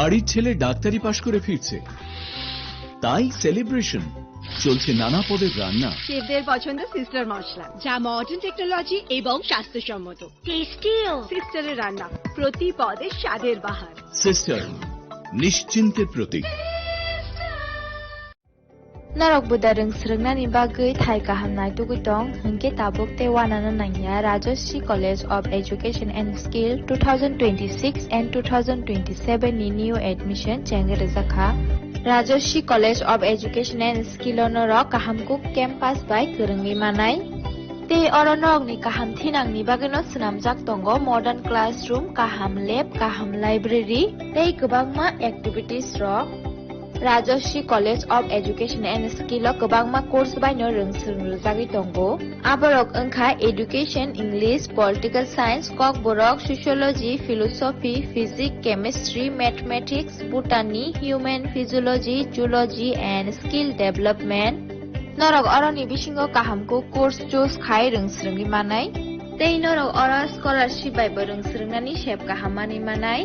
বাড়ির ছেলে ডাক্তারি পাশ করে ফিরছে, তাই সেলিব্রেশন। চলছে নানা পদের রান্না। শেফদের পছন্দ সিস্টার মশলা, যা মডার্ন টেকনোলজি এবং স্বাস্থ্যসম্মত। টেস্টিও। সিস্টারের রান্না প্রতি পদে স্বাদের বাহার। Sister, নিশ্চিন্তের Pratik. Narok budareng srengna ni bagui thai kahamnai tugutong hingke tabuk te wanana nangya Rajashri College of Education and Skill 2026 and 2027 ni new admission chenge rezakha Rajashri College of Education and Skill onorok kahamkuk campus by kerengni manai te oronok ni kaham thinang ni bagino snamjak tongo modern classroom, kaham lab, kaham library tei kwbangma activities rok Rajashri College of Education and Skill o kwbangma course baino rungsrungjagui tongo. Aborok wngkha Education, English, Political Science, Kokborok, Sociology, Philosophy, Physics, Chemistry, Mathematics, Botany, Human Physiology, Zoology and Skill Development. Norok oroni bisingo kahamko course choose khai rungsrungni manai. Tei norok ora scholarship bai rungsrungnani sep kahamani manai.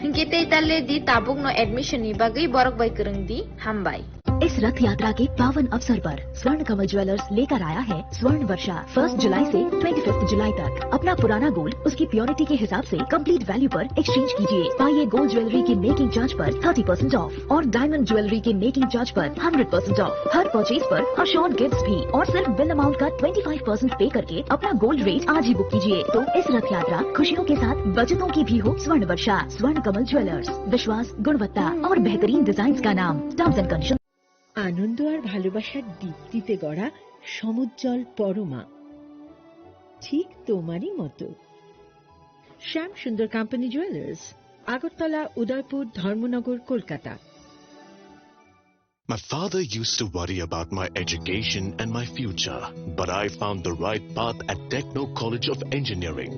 Hingke tei talle di tabuk no admission ni bagai borok bai kereng di hambai. इस रथ यात्रा के पावन अवसर पर स्वर्ण कमल jewellers लेकर आया है स्वर्ण वर्षा 1 जुलाई से 25 जुलाई तक। अपना पुराना गोल्ड उसकी प्योरिटी के हिसाब से कंप्लीट वैल्यू पर एक्सचेंज कीजिए। पाइए गोल्ड ज्वेलरी की मेकिंग चार्ज पर 30% ऑफ और डायमंड ज्वेलरी के मेकिंग चार्ज पर 100% ऑफ। हर परचेज पर अश्योर्ड गिफ्ट्स भी और सिर्फ बिल अमाउंट का 25% पे करके अपना गोल्ड रेट आज ही बुक कीजिए। तो इस रथ यात्रा खुशियों के साथ बचतों की भी हो। स्वर्ण वर्षा, स्वर्ण कमल ज्वेलर्स, विश्वास, गुणवत्ता और बेहतरीन डिजाइन का नाम। Terms and condition. আনন্দ আর ভালোবাসার দীপ্তিতে গড়া সমুজ্জ্বল পরমা, ঠিক তোমারই মতো। শ্যাম সুন্দর company jewellers, Agartala, Udaipur, Dharmanagar, Kolkata. My father used to worry about my education and my future, but I found the right path at Techno College of Engineering.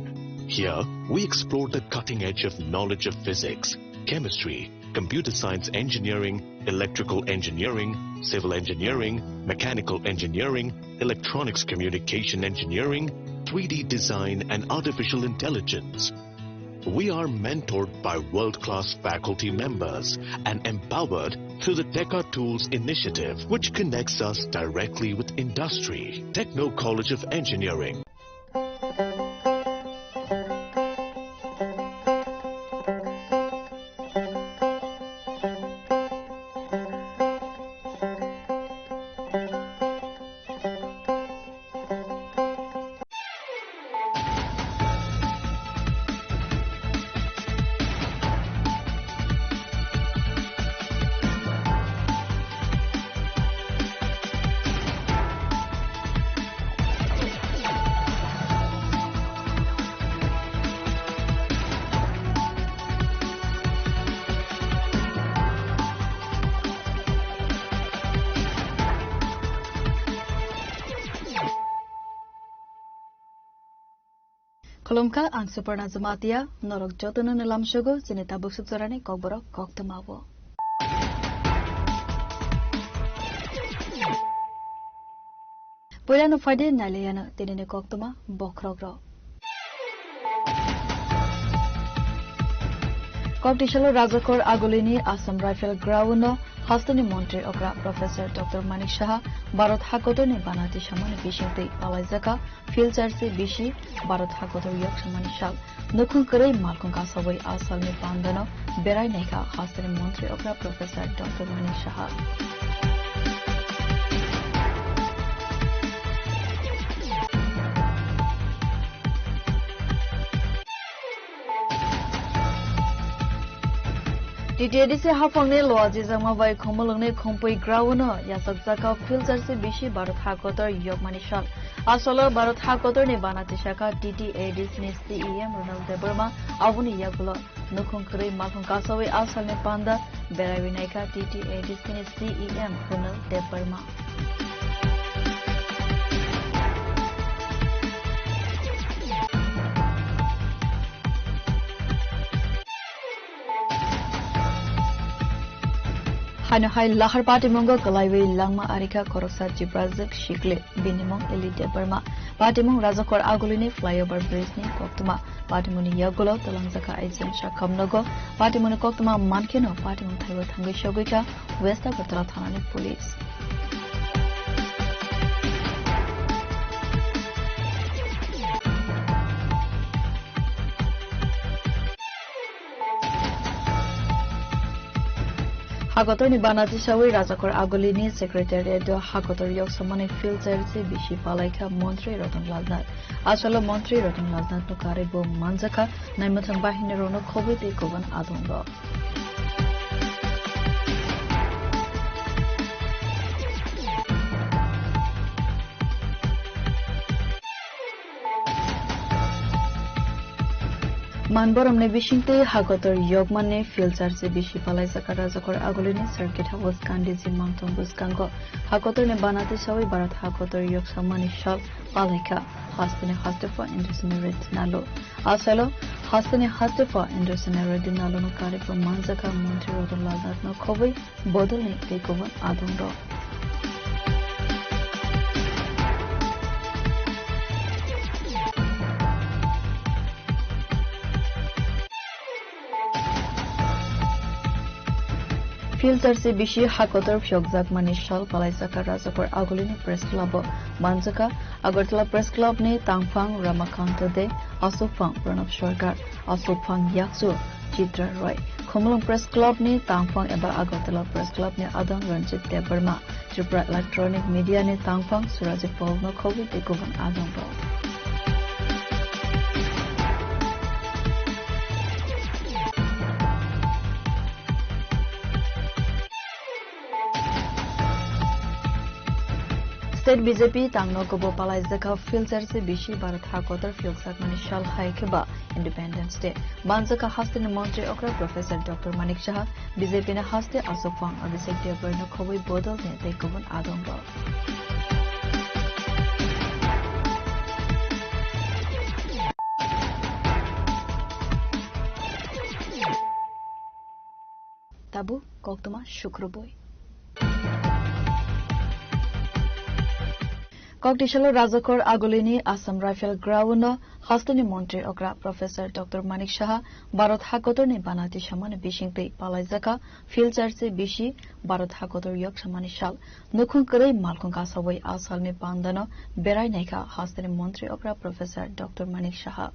Here, we explored the cutting edge of knowledge of physics, chemistry, computer science engineering, electrical engineering, civil engineering, mechanical engineering, electronics communication engineering, 3D design and artificial intelligence. We are mentored by world-class faculty members and empowered through the Teka Tools initiative, which connects us directly with industry. Techno College of Engineering. Kolomka ang Suparna Zumatia, Norok Jotana Nilam Shogo, Zinita Busutsorani, Kogborok, Koktamavo. Puyano Fadi, Naliana, Tinine Koktama, Bokrogro. Competition Razakor Agolini, Assam Rifle Grauno, Hastani Montre Okra, Professor Dr. Manik Shah, Bharat Hakoto ni Banati Shamani Bishinte Palaizaka, Field Charsi Bishi, Bharat Hakoto Yok Shamani Shal, Nukun Kure Malkun Kasawai Asal ni Pandano, Berai Neka, Hastani Montre Okra, Professor Dr. Manik Shah. DTAD से हाफंगने लोआजी जमा bye खमलंगने खंपै ग्राउनो यासक जाका filter से बिशी भारत हाकोतर योगमानि शाल आसलो भारत हाकोतर ने बानाति शाखा DTAD ने CEM Ronald Debbarma आबुनि यागुलो नुखंखरै माखंकासवे आसलने पांदा बेराविनायका DTAD ने CEM Ronald Debbarma Hano hai lahar party mongo kalaiwe langma arika koroksa jibrazak shikle binimong elite Burma. Party mong razakor agulini flyover bridge ni koktuma. Party moni yagulo talangjaka aizin shakamnogo. Party moni koktuma mankeno party mong thaiwa thangai shogika West Agartala thanani police. Hagotor ni banati sawi razakor agolini secretariat do hagotor yok samane filter se bishi palaika mantri Ratanlal Nath asalo mantri Ratanlal Nath no karebo manjaka naimathang bahine rono khobite koban adongo Manboram ne bishinte hagotor yogmane filter se bishi palai zakara zakor agolini circuit house kandiji mangtong buskango hagotor ne banate sawi barat hagotor yog samani shal palaika hastine hastefa indusinere nalo asalo hastine hastefa indusinere dinalo no kareko manjaka mantri Ratanlal Nath no khoboi bodolne tekovan adongro Filter se bishi hakotor fyokjak mani shal palai zakar razakor agolini press club manjaka Agartala press club ne Tangfang Ramakanto de Asofang Pranab Sarkar Asofang Yaksu Chitra Roy Khomlong press club ne Tangfang eba Agartala press club ne Adang Ranjit Debarma Tripura electronic media ne Tangfang Surajit Paul no Khobi tekovan Adang Paul State BJP tangno kobo palai zaka filter se bishi barat hakotar fyoksak mani shal khaikeba Independence Day banjaka haste ne mantri okra Professor Dr. Manik Shah BJP ne haste Asofang Abhishek Devar no khoboi bodol ne tekovan adongba Tabu koktuma shukroboi Kokdishalo Razakor Agolini Assam Rifle Ground Hastani Mantri Okra Professor Dr. Manik Shah Bharat Hakotor ne banati shamane bishingte palaizaka filter se bishi Bharat Hakotor yok shamane shal nukhun kare malkhun ka sawai asal ne pandano berai naika Hastani Mantri Okra Professor Dr. Manik Shah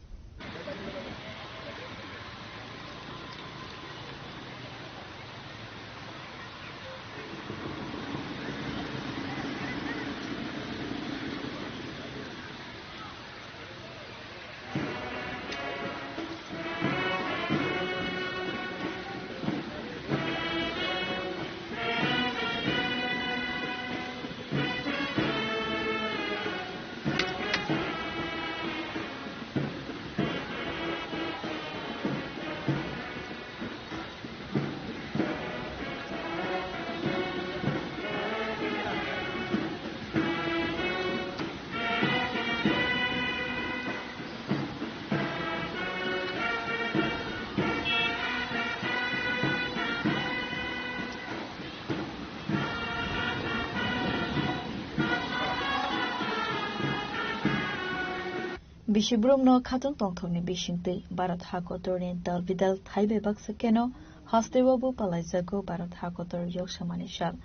Bishibrum no Katong Tongthoni Bishinte Bharat Hakotor ne Dalbidal Thaibe Baksakeno Hastewabu Palaizago Bharat Hakotor Yokshamani Shal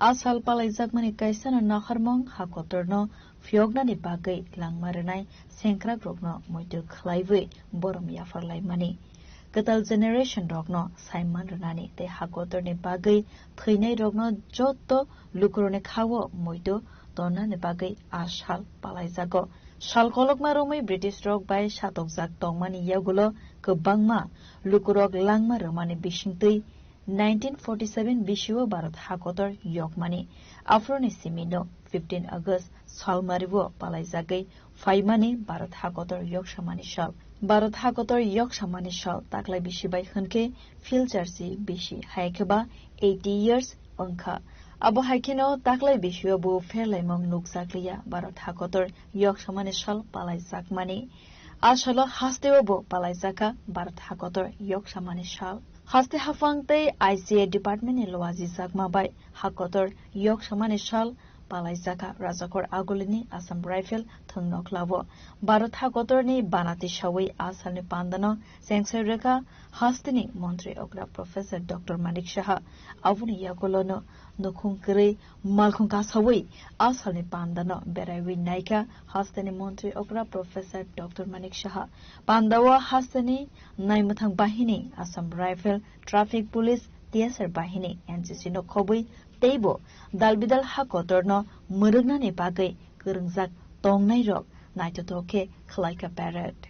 Asal Palaizak Mani Kaisana Naharmong Hakotor no Fyogna ni Bagai Langmaranai Senkra Grogno Moitu Klaiwe Borom Yafarlai Mani Katal Generation Rogno Simon Ranani Te Hakotor ne Bagai Thinai Rogno Joto Lukurone Kawo Moitu Dona ne Bagai Ashal Palaizago Shalkolok marumai British rock by Shatok Zak Tongmani Yagulo Kabangma Lukurok Langma Romani Bishingtui 1947 Bishiwa Bharat Hakotor Yokmani Afroni Simino 15 August Salmarivo Palaizagai Faimani Bharat Hakotor Yokshamani Shal Bharat Hakotor Yokshamani Shal Taklai Bishi by Hunke Phil Jersey Bishi Haikeba 80 years Onka Abo Haikino Taklai Bishio Bu Fairlaimong Nuksaklia Bharat Hakotor Yokshamani Shal Palaizak Mani Ashalo Hasteo Bo Palaizaka Bharat Hakotor Yokshamani Shal haste hafangte ICA department ni loaji sakma bai hakotor yok samani shal palai jaka rajakor agolini Assam Rifle thungnok labo Bharat hakotor ni banati shawai asalni pandano sengsai reka hastini Montri Okra Professor Dr. Manik Shah avuni yakolono nukhung kre malkhung ka shawai asalni pandano beraiwi naika hastini Montri Okra Professor Dr. Manik Shah pandawa hastini naimathang bahini Assam Rifle Traffic Police TSR bahini NCC no khobui teibo dalbidal hakotor no murugna ni bagai kerungjak tongnai rok naitotoke khlaika parade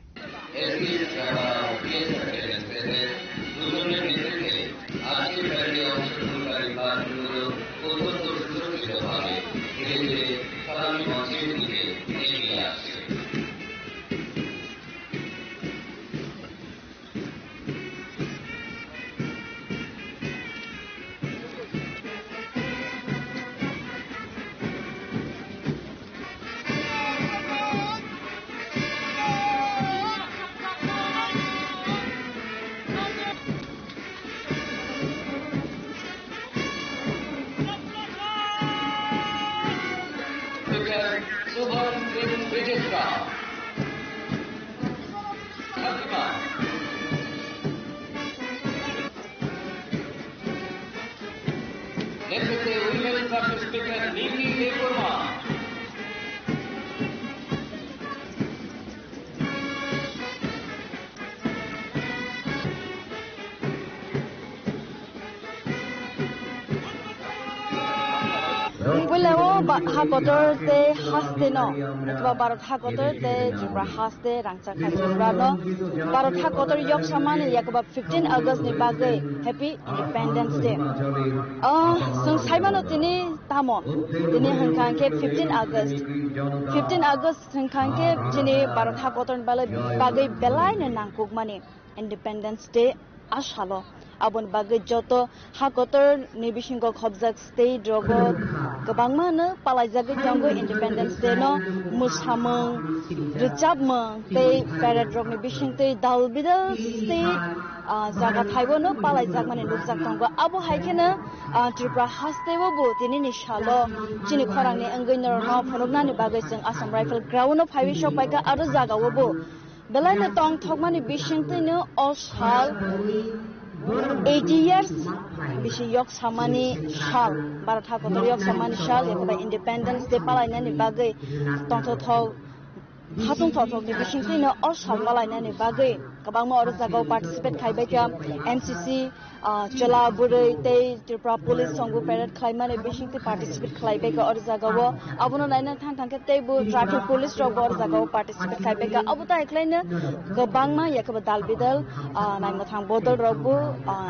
hakotor te haste no atwa Bharat hakotor te jibra haste rangcha khajibra no Bharat hakotor yok samani yakaba 15 August ni bagai Happy Independence Day sung saimano tini tamon tini hangkang ke 15 August hangkang ke tini Bharat hakotor bagai belai na nangkuk mani Independence Day ashalo abon bagai joto hakotor ni bisingo khobjak state drogo gabangma no palaijagoi tongo Independence Day no musamung richapmung tei parade rok ni bisingtei dalbidal state jaga thaibo no palaijak mane nukjak tongo abo haikena Tripura hastebo bo tini ni shalo chini khorang ni angoi no phonokna ni bagai jeng Assam Rifle ground no phaibi shokpaika aro jaga wo belai na tong thokmani bisingtei no oshal 80 years bishi yok samani shal Bharat hakotor yok samani shal yakaba Independence Day palaina ni bagai tongthok hatung thok ni bisingtei no oshal palaina ni bagai kabangma aro jagao participate khaibai ka MCC chola burei tei Tripura Police songu parade khlaimani bisingtei participate khlaibai ka aro jagao abono naina thangthangke teibo Traffic Police rok aro jagao participate khaibai ka abuta ekhlaina kabangma yakaba dalbidal naima thang bodol rokbo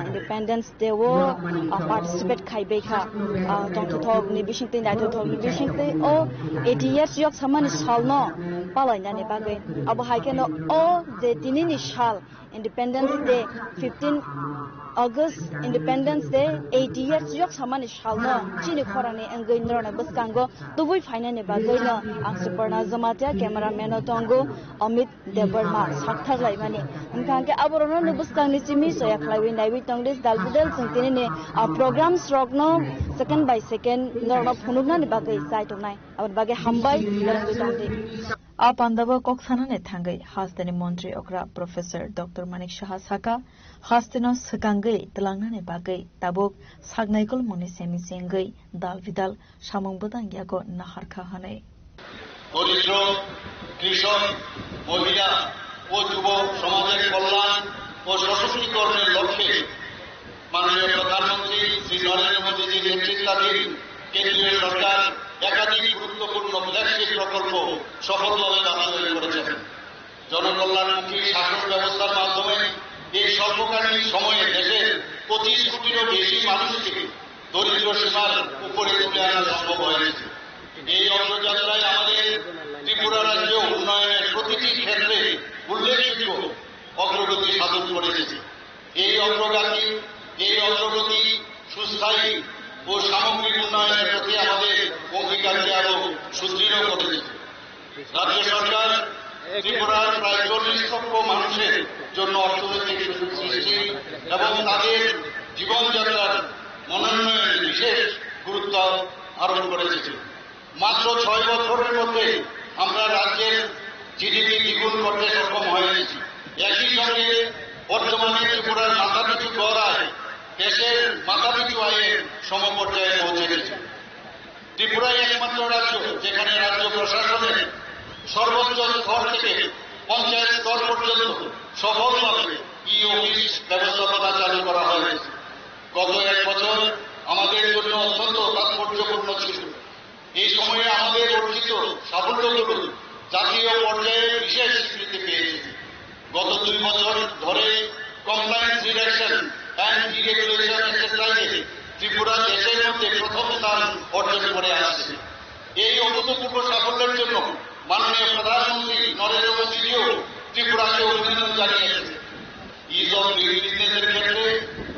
Independence Day wo participate khaibai ka tongthok ni bisingtei naitothok ni bisingtei o 80 years yok samani salno palaina ni bagai abo haikeno o je tinini shal Independence Day 15 August Independence Day 80 years yok samani shalno chini khorani angoi nrona baskango tubui fainani bagai no ang Suparna Jamatia cameraman tongo Amit Debarma sakthar laimani angkangke aborono no baskangni chimi soya khlaiwi naiwi tongdes dalbudel singtini ni programs rokno second by second nrona phunukna ni bagai sai tongnai abor bagai hambai nrona tongde Apandava koksanane thangai hasteni Montri Okra Professor Dr. Manik Shah Saka hasteno sakangai telangnane bagai tabok sagnaikol moni semi sengai dalvidal samung budang yago naharkha hanai দরিদ্র কৃষক মহিলা ও যুব সমাজের কল্যাণ ও সশক্তিকরণের লক্ষ্যে মাননীয় প্রধানমন্ত্রী শ্রী নরেন্দ্র মোদীজির নেতৃত্বাধীন কেন্দ্রীয় সরকার একাধিক গুরুত্বপূর্ণ ফ্ল্যাগশিপ প্রকল্প সফলভাবে বাস্তবায়ন করেছেন। জনকল্যাণমুখী শাসন ব্যবস্থার মাধ্যমে এই স্বল্পকালীন সময়ে দেশের 25 কোটিরও বেশি মানুষকে দরিদ্র সীমার উপরে তুলে আনা সম্ভব হয়েছে। এই অগ্রযাত্রায় আমাদের ত্রিপুরা রাজ্য উন্নয়নের প্রতিটি ক্ষেত্রে উল্লেখযোগ্য অগ্রগতি সাধন করেছে। এই অগ্রগতি সুস্থায়ী ও সামগ্রিক উন্নয়নের প্রতি আমাদের অঙ্গীকারকে আরো সুদৃঢ় করেছে। রাজ্য সরকার ত্রিপুরার প্রায় 40 লক্ষ মানুষের জন্য অর্থনৈতিক সুযোগ সৃষ্টি এবং তাদের জীবনযাত্রার মনোন্নয়নে বিশেষ গুরুত্ব আরোপ করেছে। মাত্র 6 বছরের মধ্যে আমরা রাজ্যের জিডিপি দ্বিগুণ করতে সক্ষম হয়েছি। একই সঙ্গে বর্তমানে ত্রিপুরার মাথাপিছু গড় আয় দেশের মাথাপিছু আয়ের সমপর্যায়ে পৌঁছে গেছে। ত্রিপুরাই একমাত্র রাজ্য যেখানে রাজ্য প্রশাসনের সর্বোচ্চ স্তর থেকে পঞ্চায়েত স্তর পর্যন্ত সফলভাবে ই-অফিস ব্যবস্থাপনা চালু করা হয়েছে। গত 1 বছর আমাদের জন্য অত্যন্ত তাৎপর্যপূর্ণ ছিল। এই সময়ে আমাদের অর্জিত সাফল্যগুলো জাতীয় পর্যায়ে বিশেষ স্বীকৃতি পেয়েছে। গত 2 বছর ধরে কমপ্লায়েন্স রিডাকশন অ্যান্ড ডিরেগুলেশন এক্সারসাইজে ত্রিপুরা দেশের মধ্যে প্রথম স্থান অর্জন করে আসছে। এই অভূতপূর্ব সাফল্যের জন্য মাননীয় প্রধানমন্ত্রী নরেন্দ্র মোদীজিও ত্রিপুরাকে অভিনন্দন জানিয়েছেন। ইজ অফ ডুইং বিজনেসের ক্ষেত্রে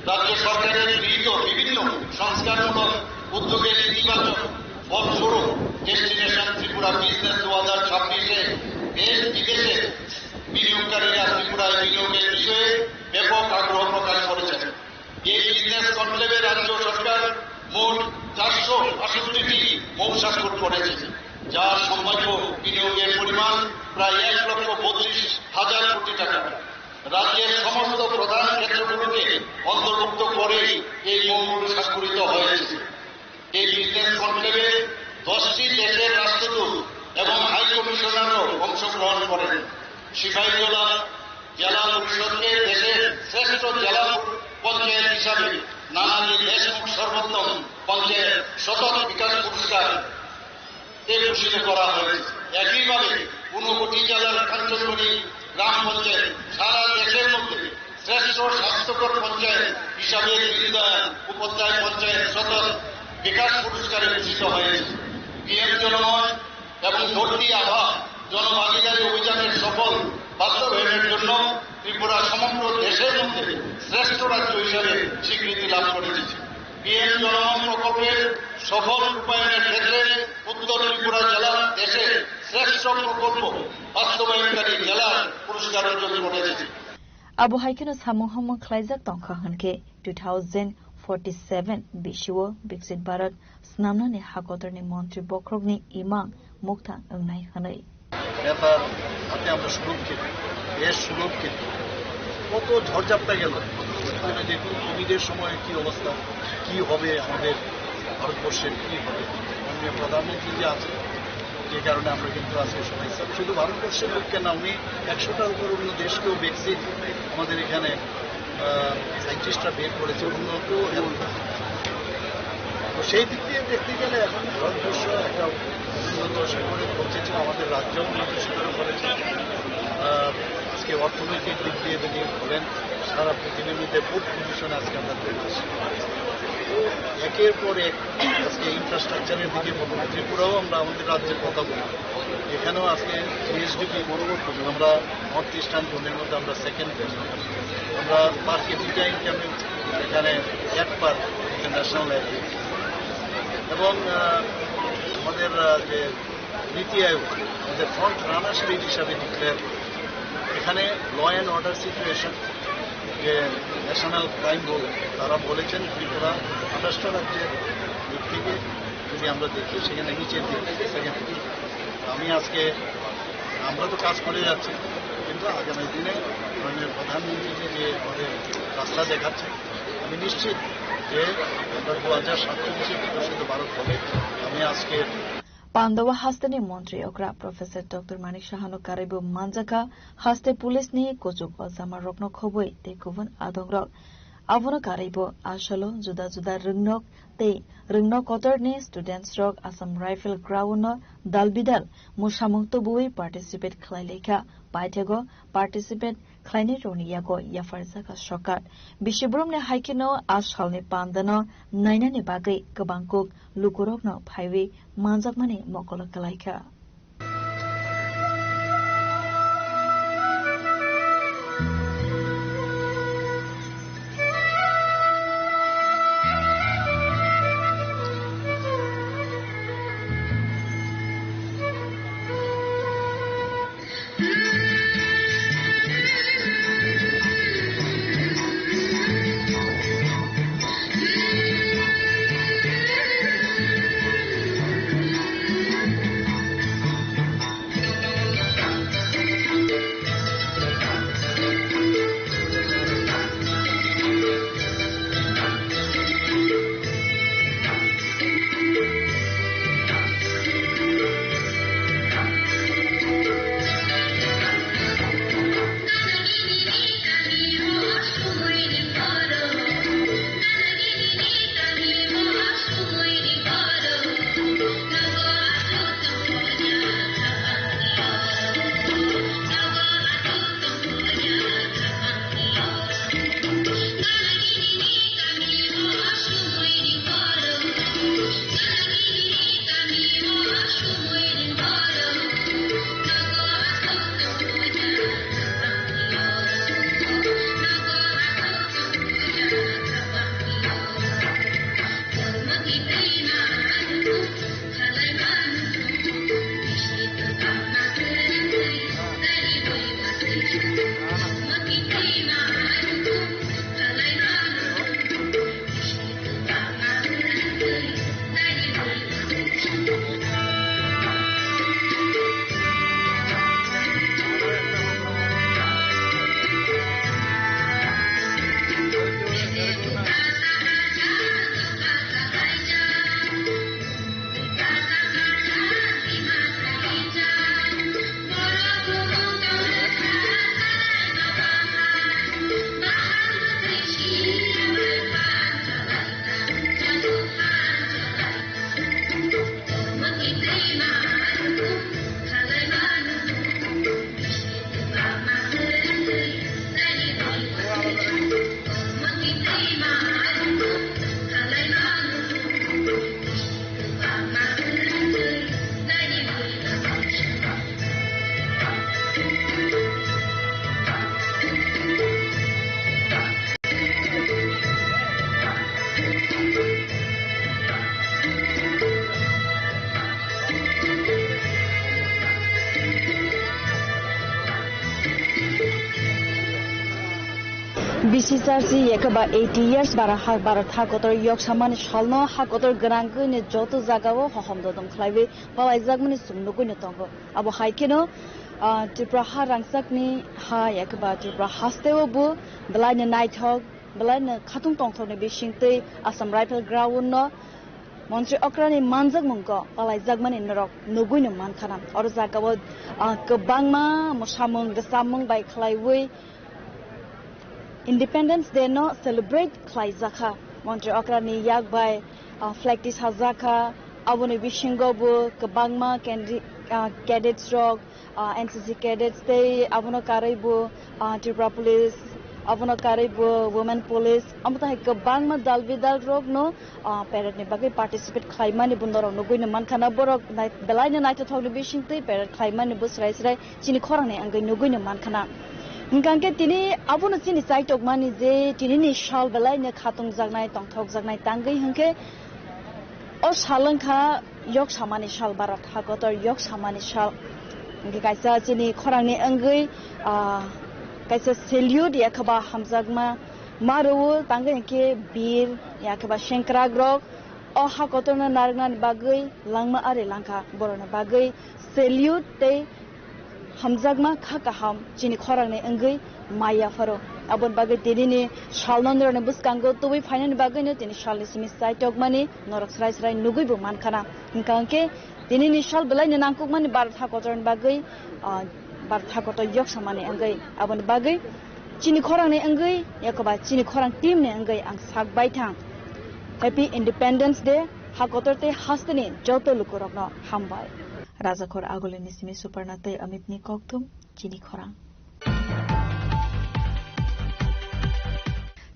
রাজ্য সরকারের গৃহীত বিভিন্ন সংস্কারমূলক উদ্যোগের ইতিবাচক ফলস্বরূপ ডেস্টিনেশন ত্রিপুরা বিজনেস 2026-এ দেশ বিদেশে বিনিয়োগকারীরা ত্রিপুরায় বিনিয়োগের বিষয়ে ব্যাপক আগ্রহ প্রকাশ করেছেন। এই বিজনেস কনক্লেভে রাজ্য সরকার মোট 468টি মৌ স্বাক্ষর করেছে, যার সম্ভাব্য বিনিয়োগের পরিমাণ প্রায় 1,32,000 কোটি টাকা। রাজ্যের সমস্ত প্রধান ক্ষেত্রগুলোকে অন্তর্ভুক্ত করেই এই মৌগুলো স্বাক্ষরিত হয়েছে। এই বিজনেস কনক্লেভে 10টি দেশের রাষ্ট্রদূত এবং হাই কমিশনারও অংশগ্রহণ করেন। সিপাহীজলা জেলা পরিষদকে দেশের শ্রেষ্ঠ জেলা পঞ্চায়েত হিসাবে নানাজি দেশমুখ সর্বোত্তম পঞ্চায়েত সতত বিকাশ পুরস্কার ভূষিত করা হয়েছে। একইভাবে 59 জেলার কাঞ্চনগড়ি গ্রাম পঞ্চায়েত সারা দেশের মধ্যে শ্রেষ্ঠ স্বাস্থ্যকর পঞ্চায়েত হিসাবে দীনদয়াল উপাধ্যায় পঞ্চায়েত সতত বিকাশ পুরস্কারে ভূষিত হয়েছে। পিএম জনমত এবং ধরতি আভা জনভাগিদারি অভিযানের সফল বাস্তবায়নের জন্য ত্রিপুরা সমগ্র দেশের মধ্যে শ্রেষ্ঠ রাজ্য হিসাবে স্বীকৃতি লাভ করেছে। পিএম জনমত প্রকল্পের সফল রূপায়ণের ক্ষেত্রে উত্তর ত্রিপুরা জেলা দেশের শ্রেষ্ঠ প্রকল্প বাস্তবায়নকারী জেলার পুরস্কার অর্জন করেছে। Abu Haikino Samuham Klaizak Tongka Hanke 2047 Bishiwo Bixit Bharat Snamnani Hakotorni Montri Bokrogni Imang Mukta Ungnai Hanai. নেতার হাতে আমরা সুরক্ষিত, দেশ সুরক্ষিত। কত ঝড়ঝাপটা গেল, দেখুন কোভিডের সময় কি অবস্থা, কি হবে আমাদের ভারতবর্ষের, কি হবে। মাননীয় প্রধানমন্ত্রী যে আছে, যে কারণে আমরা কিন্তু আজকে সবাই শুধু ভারতবর্ষের লোককে না, উনি 100টার উপর অন্য দেশকেও ভ্যাকসিন আমাদের এখানে সাইন্টিস্টরা বের করেছে, উন্নত হেলথ। তো সেই দিক দিয়ে দেখতে গেলে এখন ভারতবর্ষ একটা উন্নত শিখরে পৌঁছেছে, আমাদের রাজ্য উন্নত শিখরে করেছে। আজকে অর্থনৈতিক দিক দিয়ে যদি বলেন, সারা পৃথিবীর মধ্যে ফুড পজিশনে আজকে আমরা চলতেছি। তো একের পর এক আজকে ইনফ্রাস্ট্রাকচারের দিকে বলবো, ত্রিপুরাও আমরা আমাদের রাজ্যের কথা বলি। এখানেও আজকে জিএসডিপি আমরা নর্থ ইস্টার্ন জোনের মধ্যে আমরা সেকেন্ড প্লেস। আমরা পার ক্যাপিটা ইনকামে এখানে 1 পার ইন্টারন্যাশনাল লেভেল। এবং আমাদের যে নীতি আয়োগ আমাদের ফ্রন্ট রানার স্টেট হিসাবে ডিক্লেয়ার, এখানে ল অ্যান্ড অর্ডার সিচুয়েশন যে ন্যাশনাল ক্রাইম বোর্ড তারা বলেছেন ত্রিপুরা 28টা রাজ্যের দিক থেকে যদি আমরা দেখি সেখানে নিচের দিক থেকে সেকেন্ড। আমি আজকে আমরা তো কাজ করে যাচ্ছি, কিন্তু আগামী দিনে মাননীয় প্রধানমন্ত্রী যে আমাদের রাস্তা দেখাচ্ছে, আমি নিশ্চিত যে আমরা 2047-এ বিকশিত ভারত হবে। আমি আজকে Pandawa Hastani Montri Okra Professor Dr. Manik Shahano Karibu Manjaka Haste Police ni Kojuk Alzama Rokno Khoboi te Kuvan Adongrok Avono Karibu Ashalo Juda Juda Rungnok te Rungnok Kotor ni Students Rock Assam Rifle Grauno Dalbidal Mushamukto Bui Participate Klaileka Paitego Participate Kleine Roniyago Yafarzaka Shokat Bishibrum ne Haikino Ashalni Pandano Naina ni Bagri Kabangkuk Lukurokno Phaiwi Manjakmani Mokolo Kalaika. Mm-hmm. BCCRC yakaba 80 years bara hakotor yok samani shalno hakotor grangku ne joto jagao hohomdo dom khlaibe palaijak mani sumnugo ne tongo abo haikeno Tripura ha rangsakni ha yakaba Tripura hasteo bu belane naithok belane khatung tongthok ne bishingte Assam Rifle Ground no Montri Okrani manjak mungko palaijak mani norok nugui ne mankhana or jagao kebangma mosamung desamung bai khlaiwe Independence Day no celebrate Klaizaka. Montri Okrani yak by Flagtis Hazaka, Abone Bishingobu, Kabangma, Cadets Rock, NCC Cadets Day, Abono Karibu, Tripura Police, Abono Karibu, Women Police, Amata Kabangma Dalvidal Rock no, Parrot Nibaki participate Klaimani Bundoro, no Guin Mankana Borok, Belina Night of the Bishing Day, Parrot Klaimani Bus Rice, Chinikorani, and Guinuguin Mankana. Ngangke tini abuna sini site of money je tini ni shal belai ne khatung jagnai tongthok jagnai tangai hangke o shalang kha yok samani shal barat hagotor yok samani shal ngke kaisa chini khorang ni angai kaisa salute yakaba hamjagma maru tangai ke bir yakaba shenkragrok o hagotor na nargnan bagai langma are langka borona bagai salute te Hamzagma Kakaham, Chini Korane Angui, Maya Faro, Abon Bagat Dini, Shalnandra and Buskango, to we find in Baganet in Charles site of money, Norax Rice Rai Nugubu Mankana, in Kanke, Dini Shal Belan and Ankukman, Barthakotor and Bagay, Barthakoto Yokshamani Angay, Abon Bagay, Chini Korane Angui, Yakoba, Chini Korang Team Angay, and Sak Baitang. Happy Independence Day, Hakotorte Hastani, Joto Lukurokno, Hambai. Rajakor agole nisimi supernate amitni koktum chini khorang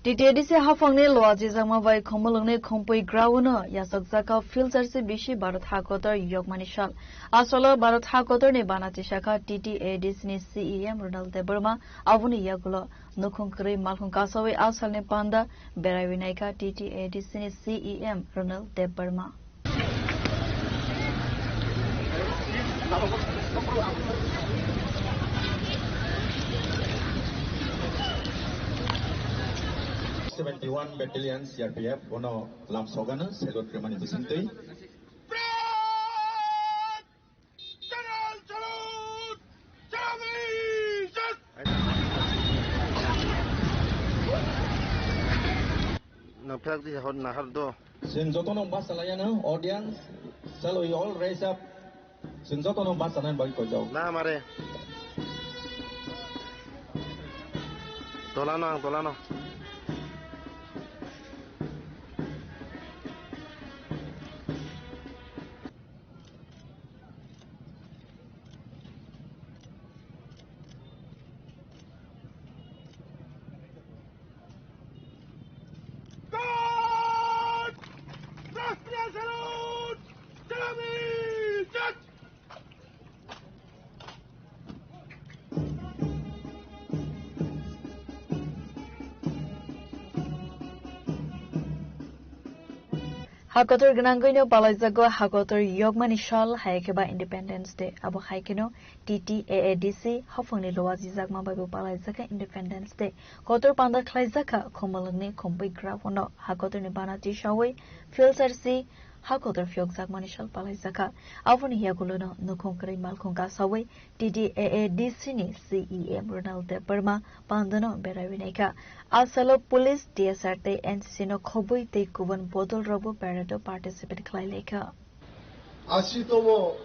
TTD se hafangne loaji jama bai khomolongne khompoi grauno yasok jaka filter se bishi Bharat hakotor yogmani shal asolo Bharat hakotor ne banati shakha TTAD ni CEM Ronald Debarma avuni yagulo nukhungkri malkhung kasawe asalne panda berawinaika TTAD ni CEM Ronald Debarma #71 Battalion CRPF Bono Lam Sogana Selot Remani Bisintei Since Jotono Basalayana audience, shall we all raise up? Since Jotono Basalan Balkojo. Nah, mare. Tolano. Hakotor Gnangoino Balazago Hakotor Yogmani Shal Haikeba Independence Day Abo Haikeno TTAADC Hafungni Loazi Zagma Babu Balazaka Independence Day Kotor Panda Klaizaka Komalani Kombi Gravono Hakotor Nibana Tishawe Filsersi Hakotor Fyog Zagmani Shal Balazaka Avuni Yagulono Nukonkri Malkonga Sawe TTAADC ni CEM Ronald Burma Pandano Beravineka Asalo Police DSRT NCC no Khobui Te Kuban Bodol Robo Parado participate Klaileka Ashitomo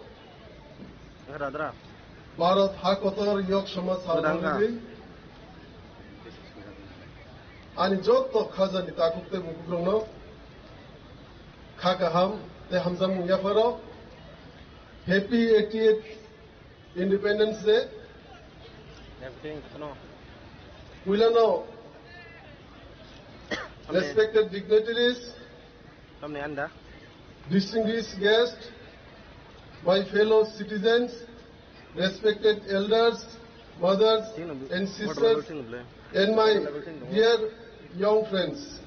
Bharat Hakotor Yok Shama Salmani Ani Joto Khazani Takukte Mukrono Kakaham Te Hamzam Yafaro Happy 80th Independence Day. Everything no. Wilano respected dignitaries, distinguished guests, my fellow citizens, respected elders, mothers and sisters, and my dear young friends.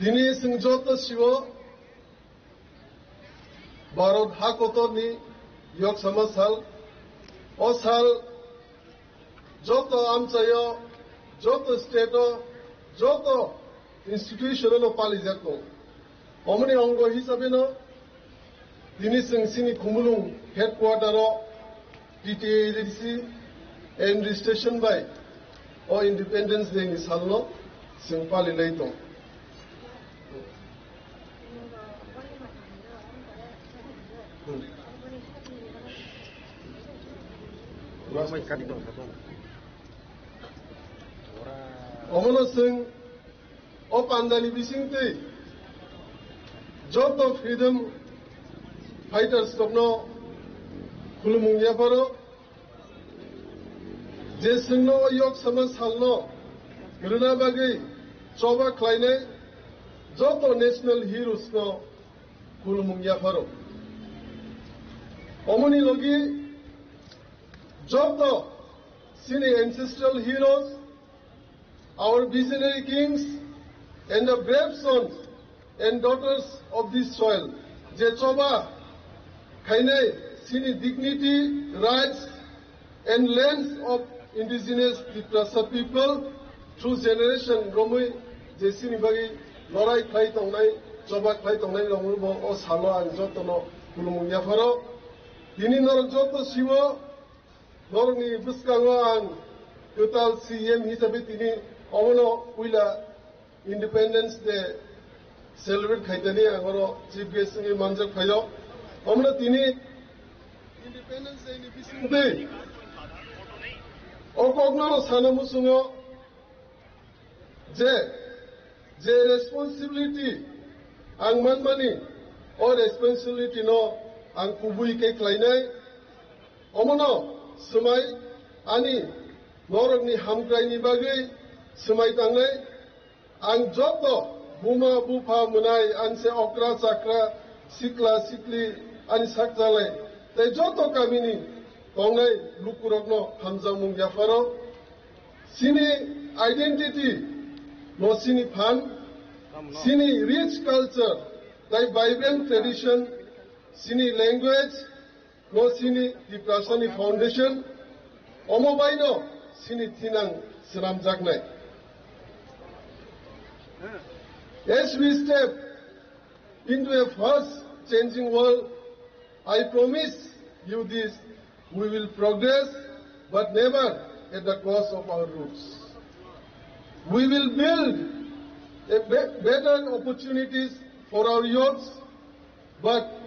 Dini singjota siwo Bharat hakotorni yok samasal osal joto amchayo joto stato joto institutional palizako omni ongo hisabe no dini sini kumulung headquarter TTADC and station by or Independence Day ni salno sing pali leito Omono sing o pandali bisingte job of freedom fighters kopno khulumung yaparo je singno yok samas halno runa bagi choba khlaine joto national heroes no khulumung yaparo omoni logi joto sini ancestral heroes our visionary kings and the brave sons and daughters of this soil je choba khaine sini dignity rights and lands of indigenous Tiprasa people through generation romui je sini bagi lorai khai tongnai choba khai tongnai romui bo o salo ang jotono kulumung yafaro dini nor joto siwo norni buskango ang total CM hisabe tini omono uila Independence Day celebrate khaitani angoro chief guest ni manjak khayo omono tini Independence Day ni bisingde okogno sanamusungo je responsibility ang manmani or responsibility no ang kubui ke klainai omono sumai ani norogni hamkrai ni bagai sumai tangnai ang joto buma bufa munai anse okra sakra sikla sikli ani sakjalai tai joto kamini kongai lukurogno hamjamung yafaro sini identity no sini fan sini rich culture tai vibrant tradition sini language no sini Tiprasani foundation omobaino sini tinang siram jagnai as we step into a fast changing world I promise you this we will progress but never at the cost of our roots we will build better opportunities for our youths but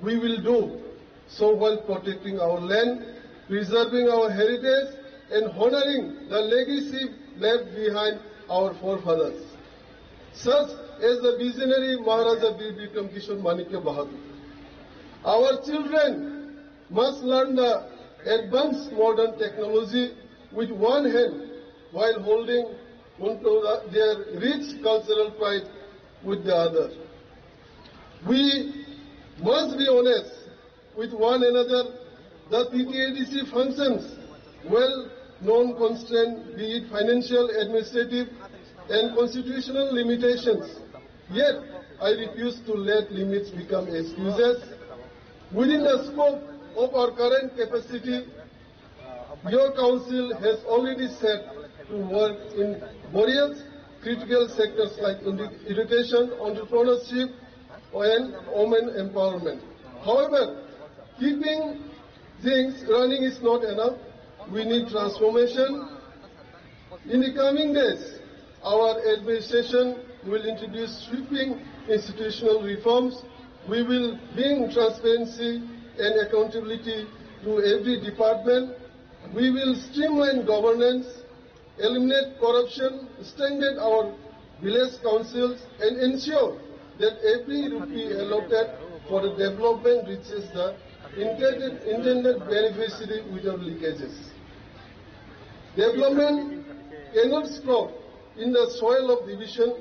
we will do so while protecting our land preserving our heritage and honoring the legacy left behind our forefathers such as the visionary Maharaja Bir Bikram Kishore Manikya Bahadur. Our children must learn the advanced modern technology with one hand while holding onto their rich cultural pride with the other. We must be honest with one another. The TTADC functions well-known constraints, be it financial, administrative, and constitutional limitations. Yet, I refuse to let limits become excuses. Within the scope of our current capacity, your council has already set to work in various critical sectors like education, entrepreneurship, and women empowerment. However, keeping things running is not enough. We need transformation. In the coming days, our administration will introduce sweeping institutional reforms. We will bring transparency and accountability to every department. We will streamline governance, eliminate corruption, strengthen our village councils, and ensure that every rupee allotted for the development reaches the intended beneficiary without leakages. Development cannot stop in the soil of division.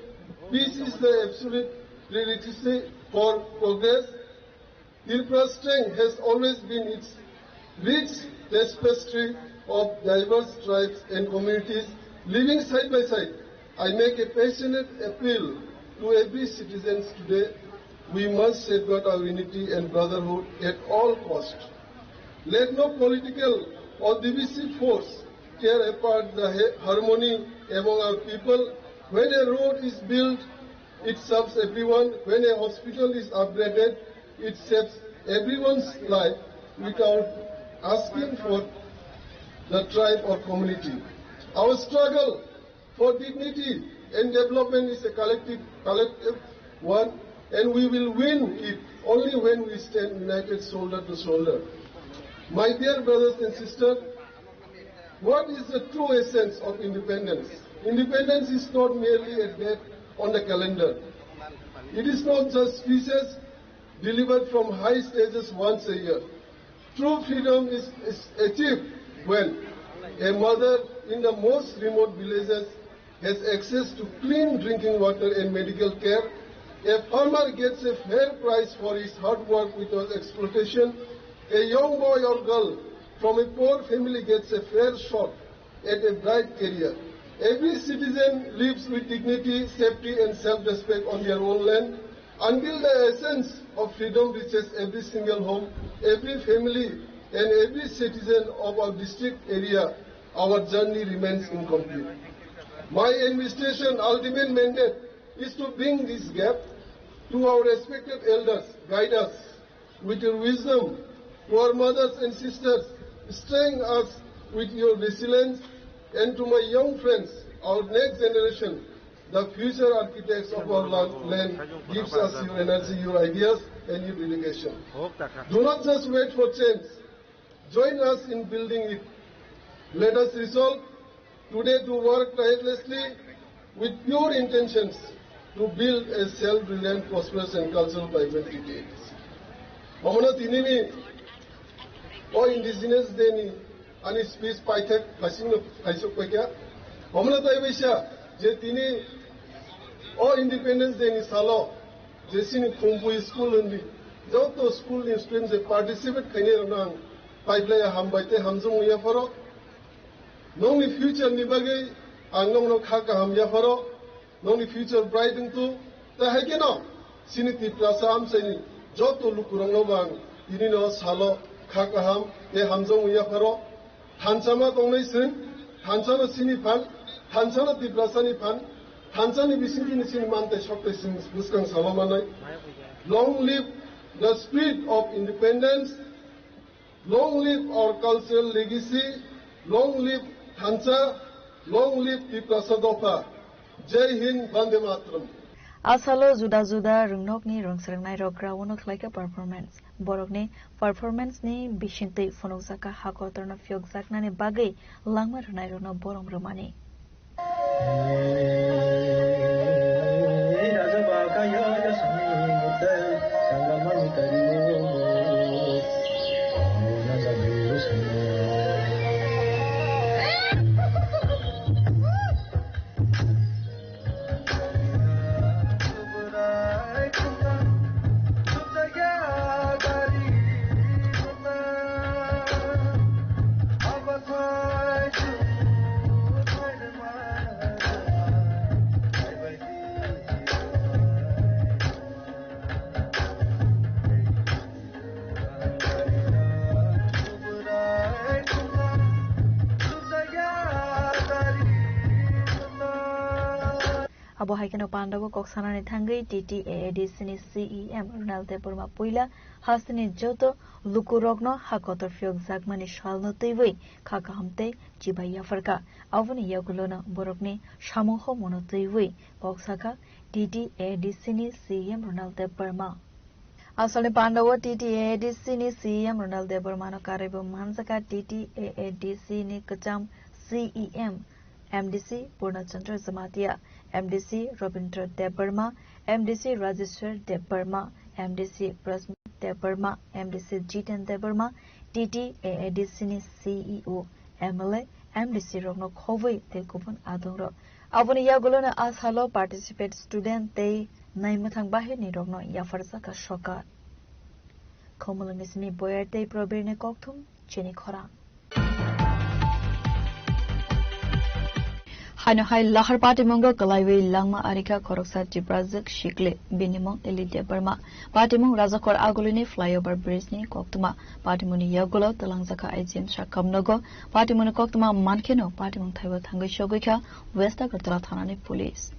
Peace is the absolute prerequisite for progress. Tripura's strength has always been its rich tapestry of diverse tribes and communities living side by side. I make a passionate appeal to to every citizen today, we must safeguard our unity and brotherhood at all costs. Let no political or divisive force tear apart the harmony among our people. When a road is built, it serves everyone. When a hospital is upgraded, it saves everyone's life without asking for the tribe or community. Our struggle for dignity and development is a collective one, and we will win it only when we stand united shoulder to shoulder. My dear brothers and sisters, what is the true essence of independence? Independence is not merely a date on the calendar. It is not just speeches delivered from high stages once a year. True freedom is achieved when a mother in the most remote villages has access to clean drinking water and medical care. A farmer gets a fair price for his hard work without exploitation. A young boy or girl from a poor family gets a fair shot at a bright career. Every citizen lives with dignity, safety and self-respect on their own land. Until the essence of freedom reaches every single home, every family and every citizen of our district area, our journey remains incomplete. My administration ultimate mandate is to bring this gap to our respected elders. Guide us with your wisdom. To our mothers and sisters, strengthen us with your resilience. And to my young friends, our next generation, the future architects of our land, gives us your energy, your ideas and your dedication. Do not just wait for change. Join us in building it. Let us resolve today to work tirelessly with pure intentions to build a self-reliant, prosperous and cultural vibrant TTAs. Mamana tinini o Indigenous Day ni ani speech paithak phasing phaisok pakya. Mamana taibisha je tini o Independence Day ni salo jesini khumpu school undi joto school ni students participate khane nang paiplaya hambaite hamjung ya faro nongni future ni bagai angnong no khaka ham ya faro nongni future bright tu ta haikeno sini tiplasa am seni joto lukurang no bang ini no salo khaka ham e hamjung ya faro hanchama tongnai sin hanchama sini phan hanchama tiplasa ni phan hanchani bisini ni sini mante shokte sin buskang samamanai. Long live the spirit of independence. Long live our cultural legacy. Long live Hansa. Long live Tiplasa Dopa. Jai Hind, Vande Mataram. Asalo juda juda rungnok ni rungsrangnai rogra wonok like a performance. Borok ni performance ni bishinte fonozaka hakotorna fyokzakna ni bagai langmar runai rono borong romani. Abo haikeno pandawo koksanani thangai TTAADC ni CEM Ronaldo Burma Puila hasini joto lukurogno hakotor fyok zakmani shalno teiwei khaka hamte jibaya farka avuni yagulona borokni samoho mono teiwei koksaka TTAADC ni CEM Ronaldo Burma asale pandawo TTAADC ni CEM Ronaldo Burma no karebo mansaka TTAADC ni kacham CEM MDC Purnachandra Zamatia, MDC Robindra Debarma, MDC Rajeshwar Debarma, MDC Prasmit Debarma, MDC Jitan Debarma, TTAADC ni CEO, MLA, MDC Rogno Khowei Tekupon Adongro. Avoni yagolona as halo participate student te naimathang bahir ni Rogno yafarza ka shokat. Komulangisni boyer te probirne kokthum cheni khora. Haino hai lahar patimungo kalaiwi langma arika koroksa jibrazak shikle binimong Elite Burma. Patimung razakor agulini flyover bridge ni koktuma. Patimuni yagulo talangjaka IGM shakamnogo. Patimuni koktuma mankeno patimung thaiwa thangai shogika Westa Gartala Thanani police.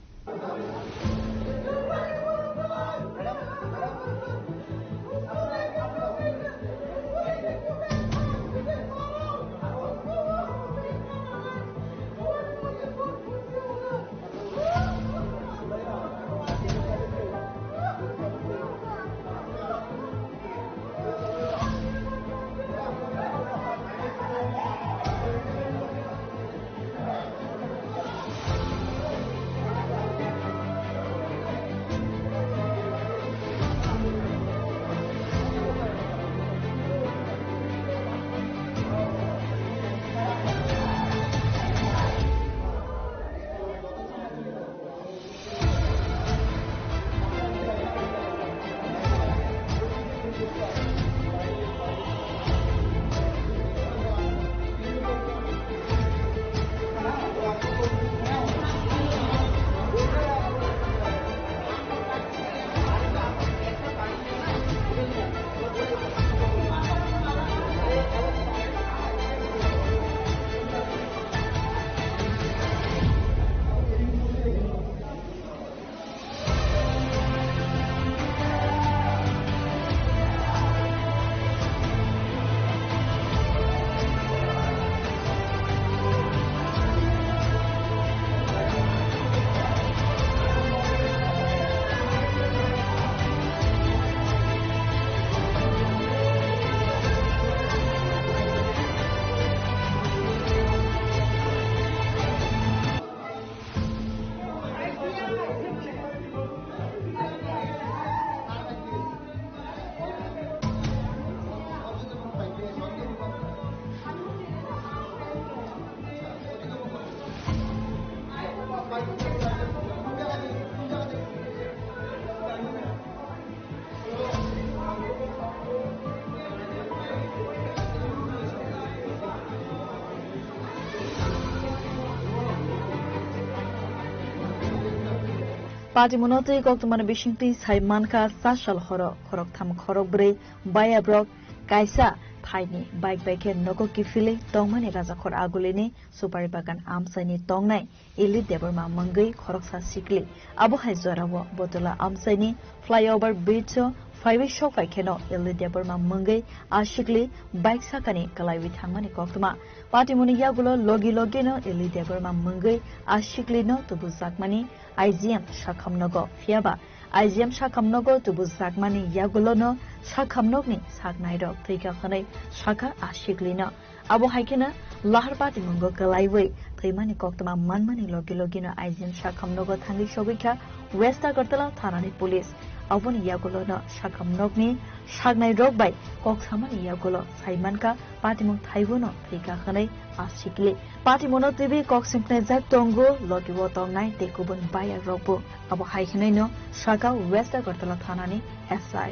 Patimunote koktumana bishingti saimanka sashal khorok tham khorok bre baya brok kaisa thaini bike bike nogo kifile tongmani rajakhor aguleni supari bagan amsaini tongnai Elite Deborma mangai khoroksa sikli abo haizwarawo botola amsaini flyover bridge Five shop I cannot Elite Deborma mangai ashikli bike sakani kalaiwi thangmani koktuma Patimuni yagulo logino Elite Deborma mangai ashikli no tubu zakmani IGM Shakamnogo Fiaba IGM Shakamnogo tubu zakmani yagulo no Shakamnogni Saknairo Tika Hane Shaka Ashiklina Abo Haikina Lahar Patimungo Kalaiwe Taimani Koktama Manmani Logino IGM Shakamnogo Thangi Shogika Westa Gartala Thanani Police Abon yagulo no Shakamnogni Shagnai Rogbai Koksamani yagulo Saimanka Patimung Thaivono Tika Hane Ashikli Patimono TV Koksimne Zak Tongo Logiwo Tongnai Tekubun Baya Robo Abo Haikino Shaka Westa Gartala Thanani SI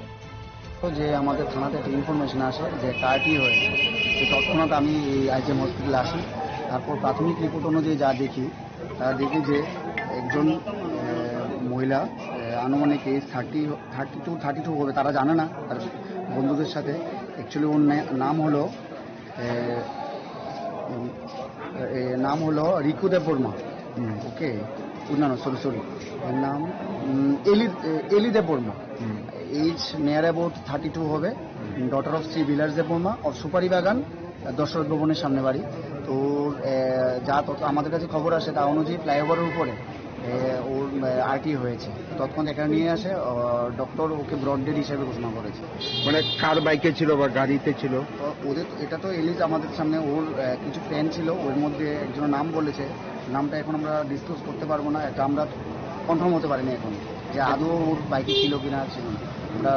যে আমাদের থানাতে একটা information আসে যে কারটি হয়েছে তো তৎক্ষণাৎ আমি আইজিএম হসপিটালে আসি তারপর প্রাথমিক রিপোর্ট অনুযায়ী যা দেখি যে একজন মহিলা আনুমানিক এজ 32 হবে তারা জানে না তার বন্ধুদের সাথে অ্যাকচুয়ালি ওর নাম হলো রিকু দেববর্মা ওকে না সরি এর নাম এলি দেববর্মা Age near about 32 হবে daughter of Sri Vilars Deborma of সুপারি বাগান দশরথ ভবনের সামনে বাড়ি তো যা আমাদের কাছে খবর আসে তা অনুযায়ী ফ্লাইওভারের উপরে ওর আরটি হয়েছে তৎক্ষণাৎ এখানে নিয়ে আসে ডক্টর ওকে ব্রড ডেড হিসেবে ঘোষণা করেছে মানে কার বাইকে ছিল বা গাড়িতে ছিল ওদের এটা তো এলিজ আমাদের সামনে ওর কিছু ফ্রেন্ড ছিল ওর মধ্যে একজনের নাম বলেছে নামটা এখন আমরা ডিসক্লোজ করতে পারবো না এটা আমরা কনফার্ম হতে পারিনি এখন যে আদৌ ওর বাইকে ছিল কিনা ছিল না আমরা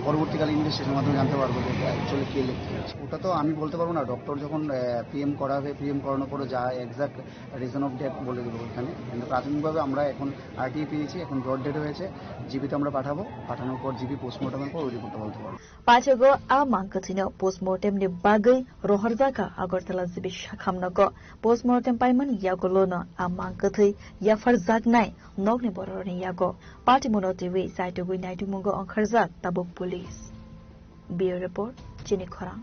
পরবর্তীকালে ইনভেস্টিগেশনের মাধ্যমে জানতে পারবো যে অ্যাকচুয়ালি কে লিখেছে। ওটা তো আমি বলতে পারবো না, ডক্টর যখন পিএম করাবে, পিএম করানোর পরে যা এক্সাক্ট রিজন অফ ডেথ বলে দেবো এখানে। কিন্তু প্রাথমিকভাবে আমরা এখন আরটিআই পেয়েছি, এখন ব্রড ডেট হয়েছে, জিবিতে আমরা পাঠাবো, পাঠানোর পর জিবি পোস্টমর্টমের পর ওই রিপোর্টটা বলতে পারবো। পাঁচগো আ মাংকথিनो पोस्टमर्टेमनि बागै रहरजाका आगरतला जिबि साखामनगो पोस्टमर्टेम पाइमन यागोलोनो आ मांकथै याफार जागनाय नगनि बररनि यागो पार्टी मनोटिवि साइटुगुइ नाइटुमुगो अंखारजाक ताबुक पुलिस। ब्यूरो रिपोर्ट चिनी खरां।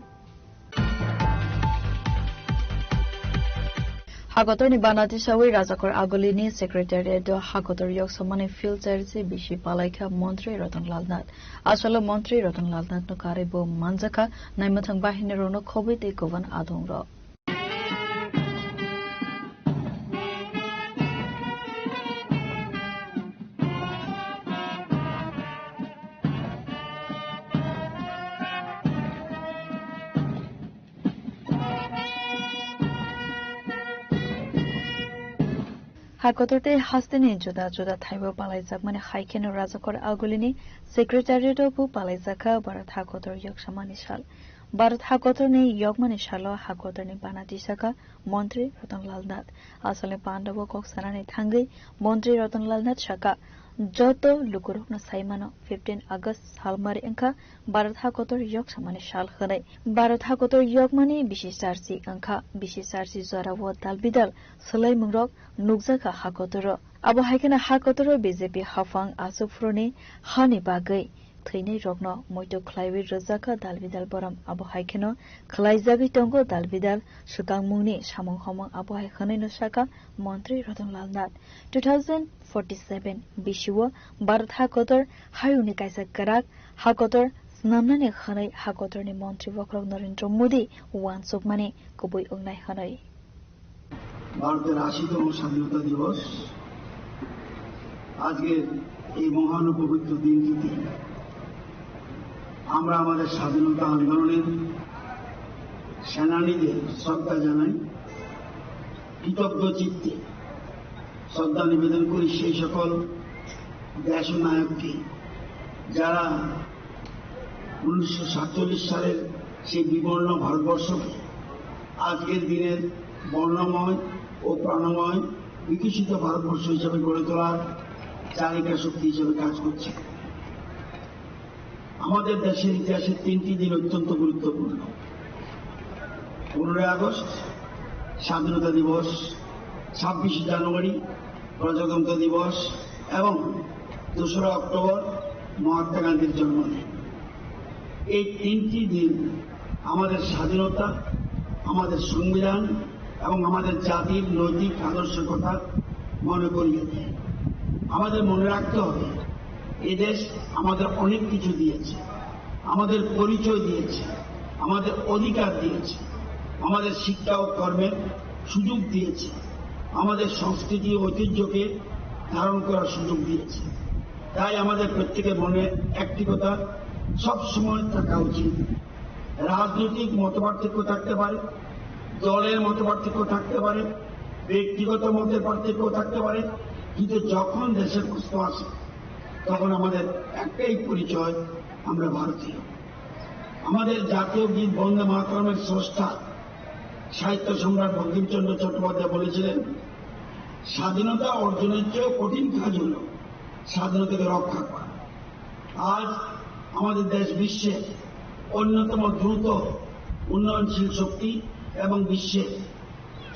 हागतरनि बानातिसावै राजाकर आगलिनि सेक्रेटारियेट हागतर yok samani filter se bishi palaika मन्त्री रतनलाल नाथ आसलो मन्त्री रतनलाल नाथ नो कारेबो मानजाका नाइमथां बाहिनी रोनो खबैते गोवन आदोंग र हागतरते हास्तेनि जुदा जुदा थाइबो पालाइजाक माने हाइकेनो राजाकर आगुलिनि सेक्रेटारियेटबो पालाइजाका भारत हागतर yok samani साल भारत हागतरनि yok माने सालो हागतरनि बानातिसाका मन्त्री रतनलाल नाथ आसले पाण्डव कक्सानानि थांगै मन्त्री रतनलाल नाथ साका जतो लुकुरुकना साइमानो 15 अगस्त सालमारि अंका भारत हागतर yok samani साल हनै भारत हागतर yok माने बिशिसारसि अंका बिशिसारसि जराव दालबिदाल सलै मुंरक नुगजाका हागतर अब हाइकेना हागतर बीजेपी हाफां आसुफ्रोनि हानि बागै थैनै रगनो मयतो खलाइवि रजाका दालबिदाल बरम अब हाइकेनो खलाइजागै टंगो दालबिदाल सुगांमुंनि सामं हमं अब हाइखनै नसाका मन्त्री रतनलाल नाथ 2047 बिशिव भारत हागतर हायुनि काइसा कराक हागतर नामनानि खनै हागतरनि मन्त्री वक्रक नरेन्द्र मोदी वानसुक माने कबुइ अंनाय खनै ভারতের 80তম স্বাধীনতা দিবস আজকের এই মহান পবিত্র দিনটিতে আমরা আমাদের স্বাধীনতা আন্দোলনের সেনানীদের শ্রদ্ধা জানাই, কৃতজ্ঞ চিত্তে শ্রদ্ধা নিবেদন করি সেই সকল দেশনায়ককে যারা 1947 সালের সেই বিবর্ণ ভারতবর্ষকে আজকের দিনের বর্ণময় ও প্রাণময় বিকশিত ভারতবর্ষ হিসেবে গড়ে তোলার চালিকা শক্তি হিসেবে কাজ করছে। আমাদের দেশের ইতিহাসে 3টি দিন অত্যন্ত গুরুত্বপূর্ণ: 15 আগস্ট স্বাধীনতা দিবস, 26 জানুয়ারি প্রজাতন্ত্র দিবস এবং 2রা অক্টোবর মহাত্মা গান্ধীর জন্মদিন। এই 3টি দিন আমাদের স্বাধীনতা, আমাদের সংবিধান এবং আমাদের জাতির নৈতিক আদর্শের কথা মনে করিয়ে দেয়। আমাদের মনে রাখতে হবে এদেশ আমাদের অনেক কিছু দিয়েছে, আমাদের পরিচয় দিয়েছে, আমাদের অধিকার দিয়েছে, আমাদের শিক্ষা ও কর্মের সুযোগ দিয়েছে, আমাদের সংস্কৃতি ও ঐতিহ্যকে ধারণ করার সুযোগ দিয়েছে। তাই আমাদের প্রত্যেকের মনে একটি কথা সবসময় থাকা উচিত: রাজনৈতিক মতপার্থক্য থাকতে পারে, দলের মতপার্থক্য থাকতে পারে, ব্যক্তিগত মতের পার্থক্য থাকতে পারে, কিন্তু যখন দেশের প্রশ্ন আসে তখন আমাদের একটাই পরিচয়, আমরা ভারতীয়। আমাদের জাতীয় গীত বন্দে মাতরমের স্রষ্টা সাহিত্য সম্রাট বঙ্কিমচন্দ্র চট্টোপাধ্যায় বলেছিলেন, স্বাধীনতা অর্জনের চেয়েও কঠিন কাজ হল স্বাধীনতাকে রক্ষা করা। আজ আমাদের দেশ বিশ্বের অন্যতম দ্রুত উন্নয়নশীল শক্তি এবং বিশ্বের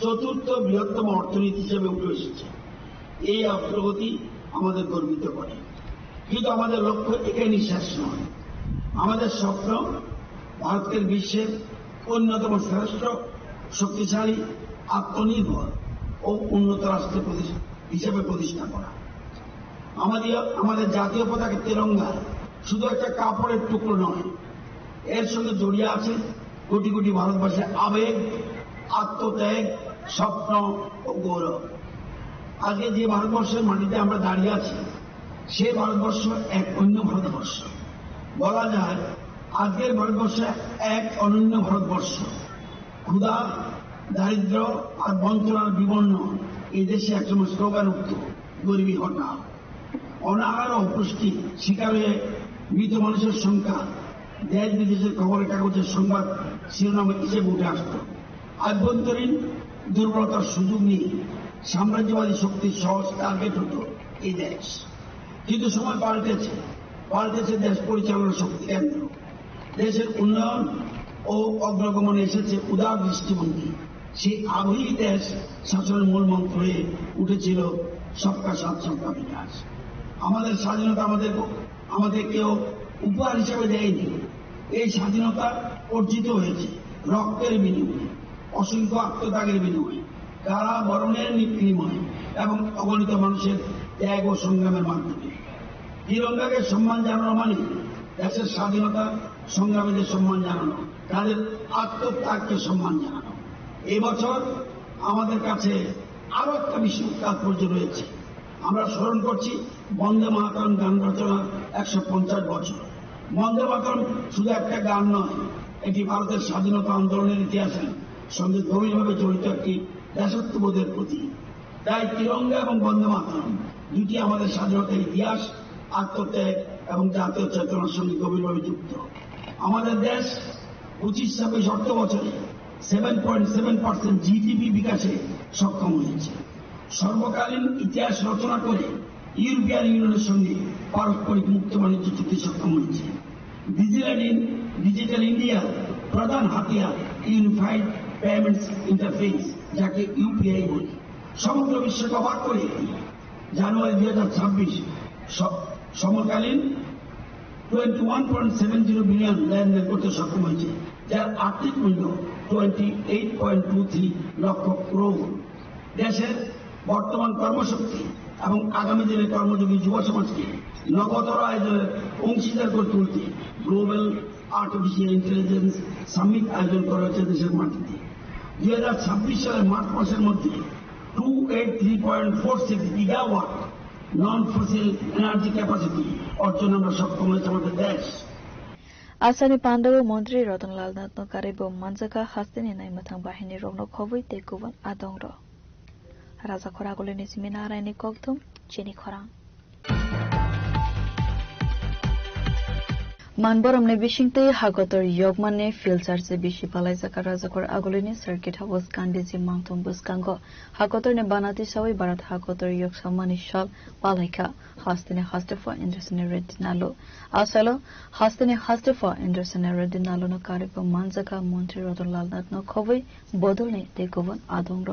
4র্থ বৃহত্তম অর্থনীতি হিসেবে উঠে এসেছে। এই অগ্রগতি আমাদের গর্বিত করে, কিন্তু আমাদের লক্ষ্য এখানেই শেষ নয়। আমাদের স্বপ্ন ভারতকে বিশ্বের অন্যতম শ্রেষ্ঠ, শক্তিশালী, আত্মনির্ভর ও উন্নত রাষ্ট্র হিসেবে প্রতিষ্ঠা করা। আমাদের জাতীয় পতাকা তেরঙ্গা শুধু একটা কাপড়ের টুকরো নয়, এর সঙ্গে জড়িয়ে আছে কোটি কোটি ভারতবাসীর আবেগ, আত্মত্যাগ, স্বপ্ন ও গৌরব। আজকে যে ভারতবর্ষের মাটিতে আমরা দাঁড়িয়ে আছি সে ভারতবর্ষ এক অন্য ভারতবর্ষ। বলা যায় আজকের ভারতবর্ষ এক অনন্য ভারতবর্ষ। ক্ষুধা, দারিদ্র আর বঞ্চনার বিবর্ণ এই দেশে একসময় স্লোগান উঠত, গরিবী হটাও। অনাহার ও অপুষ্টি শিকার হয়ে মৃত মানুষের সংখ্যা দেশ বিদেশের খবরের কাগজের সংবাদ শিরোনামে হিসেবে উঠে আসত। আভ্যন্তরীণ দুর্বলতার সুযোগ নিয়ে সাম্রাজ্যবাদী শক্তির সহজ টার্গেট হতো এই দেশ। কিন্তু সময় পাল্টেছে দেশ পরিচালনার শক্তি কেন্দ্র। দেশের উন্নয়ন ও অগ্রগমনে এসেছে উদার দৃষ্টিভঙ্গি। সেই আগ্রহী দেশ শাসনের মূল মন্ত্র হয়ে উঠেছিল সবকা সাথ সবকা বিকাশ। আমাদের স্বাধীনতা আমাদের কেউ উপহার হিসেবে দেয়নি। এই স্বাধীনতা অর্জিত হয়েছে রক্তের বিনিময়ে, অসংখ্য আত্মত্যাগের বিনিময়ে, কারাবরণের বিনিময়ে এবং অগণিত মানুষের ত্যাগ ও সংগ্রামের মাধ্যমে। তিরঙ্গাকে সম্মান জানানো মানে দেশের স্বাধীনতা সংগ্রামীদের সম্মান জানানো, তাদের আত্মত্যাগকে সম্মান জানানো। এবছর আমাদের কাছে আরো একটা বিশেষ তাৎপর্য রয়েছে। আমরা স্মরণ করছি বন্দে মাতরম গান রচনার 150 বছর। বন্দে মাতরম শুধু একটা গান নয়, এটি ভারতের স্বাধীনতা আন্দোলনের ইতিহাসের সঙ্গে গভীরভাবে জড়িত একটি দেশাত্মবোধের প্রতীক। তাই তিরঙ্গা এবং বন্দে মাতরম দুটি আমাদের স্বাধীনতার ইতিহাস, আত্মত্যাগ এবং জাতীয় চেতনার সঙ্গে গভীরভাবে যুক্ত। আমাদের দেশ 25-26 অর্থ বছরে 7.7% জিডিপি বিকাশে সক্ষম হয়েছে। সর্বকালীন ইতিহাস রচনা করে ইউরোপিয়ান ইউনিয়নের সঙ্গে পারস্পরিক মুক্ত বাণিজ্য চুক্তি সক্ষম হয়েছে। ডিজিটাল ইন্ডিয়া প্রধান হাতিয়ার ইউনিফাইড পেমেন্টস ইন্টারফেস, যাকে ইউপিআই বলি, সমগ্র বিশ্বকে অবাক করে জানুয়ারি 2026 সমকালীন 21.70 বিলিয়ন লেনদেন করতে সক্ষম হয়েছে, যার আর্থিক মূল্য 28.23 লক্ষ করোড়। দেশের বর্তমান কর্মশক্তি এবং আগামী দিনের কর্মযোগী যুব সমাজকে নগদর আয়োজনের অংশীদার করে তুলতে গ্লোবাল আর্টিফিশিয়াল ইন্টেলিজেন্স সামিট আয়োজন করা হয়েছে দেশের মাটিতে। 2026 সালের মার্চ মাসের মধ্যে 283.46 গিগাওয়াট নন ফসিল এনার্জি ক্যাপাসিটি অর্জন আমরা সক্ষম হয়েছে আমাদের দেশ। आसामनि पाण्डव मन्त्री रतनलाल नाथनो कारेबो मानजाका हास्तेनि नायमाथां बाहिनी रंनो खबै तेकुवन आदंग राजा खरागुलिनि सिमिना रायनि कगथुम चेनि खरां मानबरमनि बिसिंते हागतर यगमाननि फिल्चारसे बिसि पालायजाका राजाखर आगुलिनि सार्किट हाउस गान्धीजी मांथुम बुसकांगो हागतरनि बानाति सावै भारत हागतर यग सम्मानि शाल पालायखा हास्तेनि हास्तेफा इन्द्रसेन रेड्डी नालो आसालो हास्तेनि हास्तेफा इन्द्रसेन रेड्डी नालो न कार्यक्रम मानजाका मन्त्री रतनलाल नाथनो खबै बदलने तेकुवन आदंग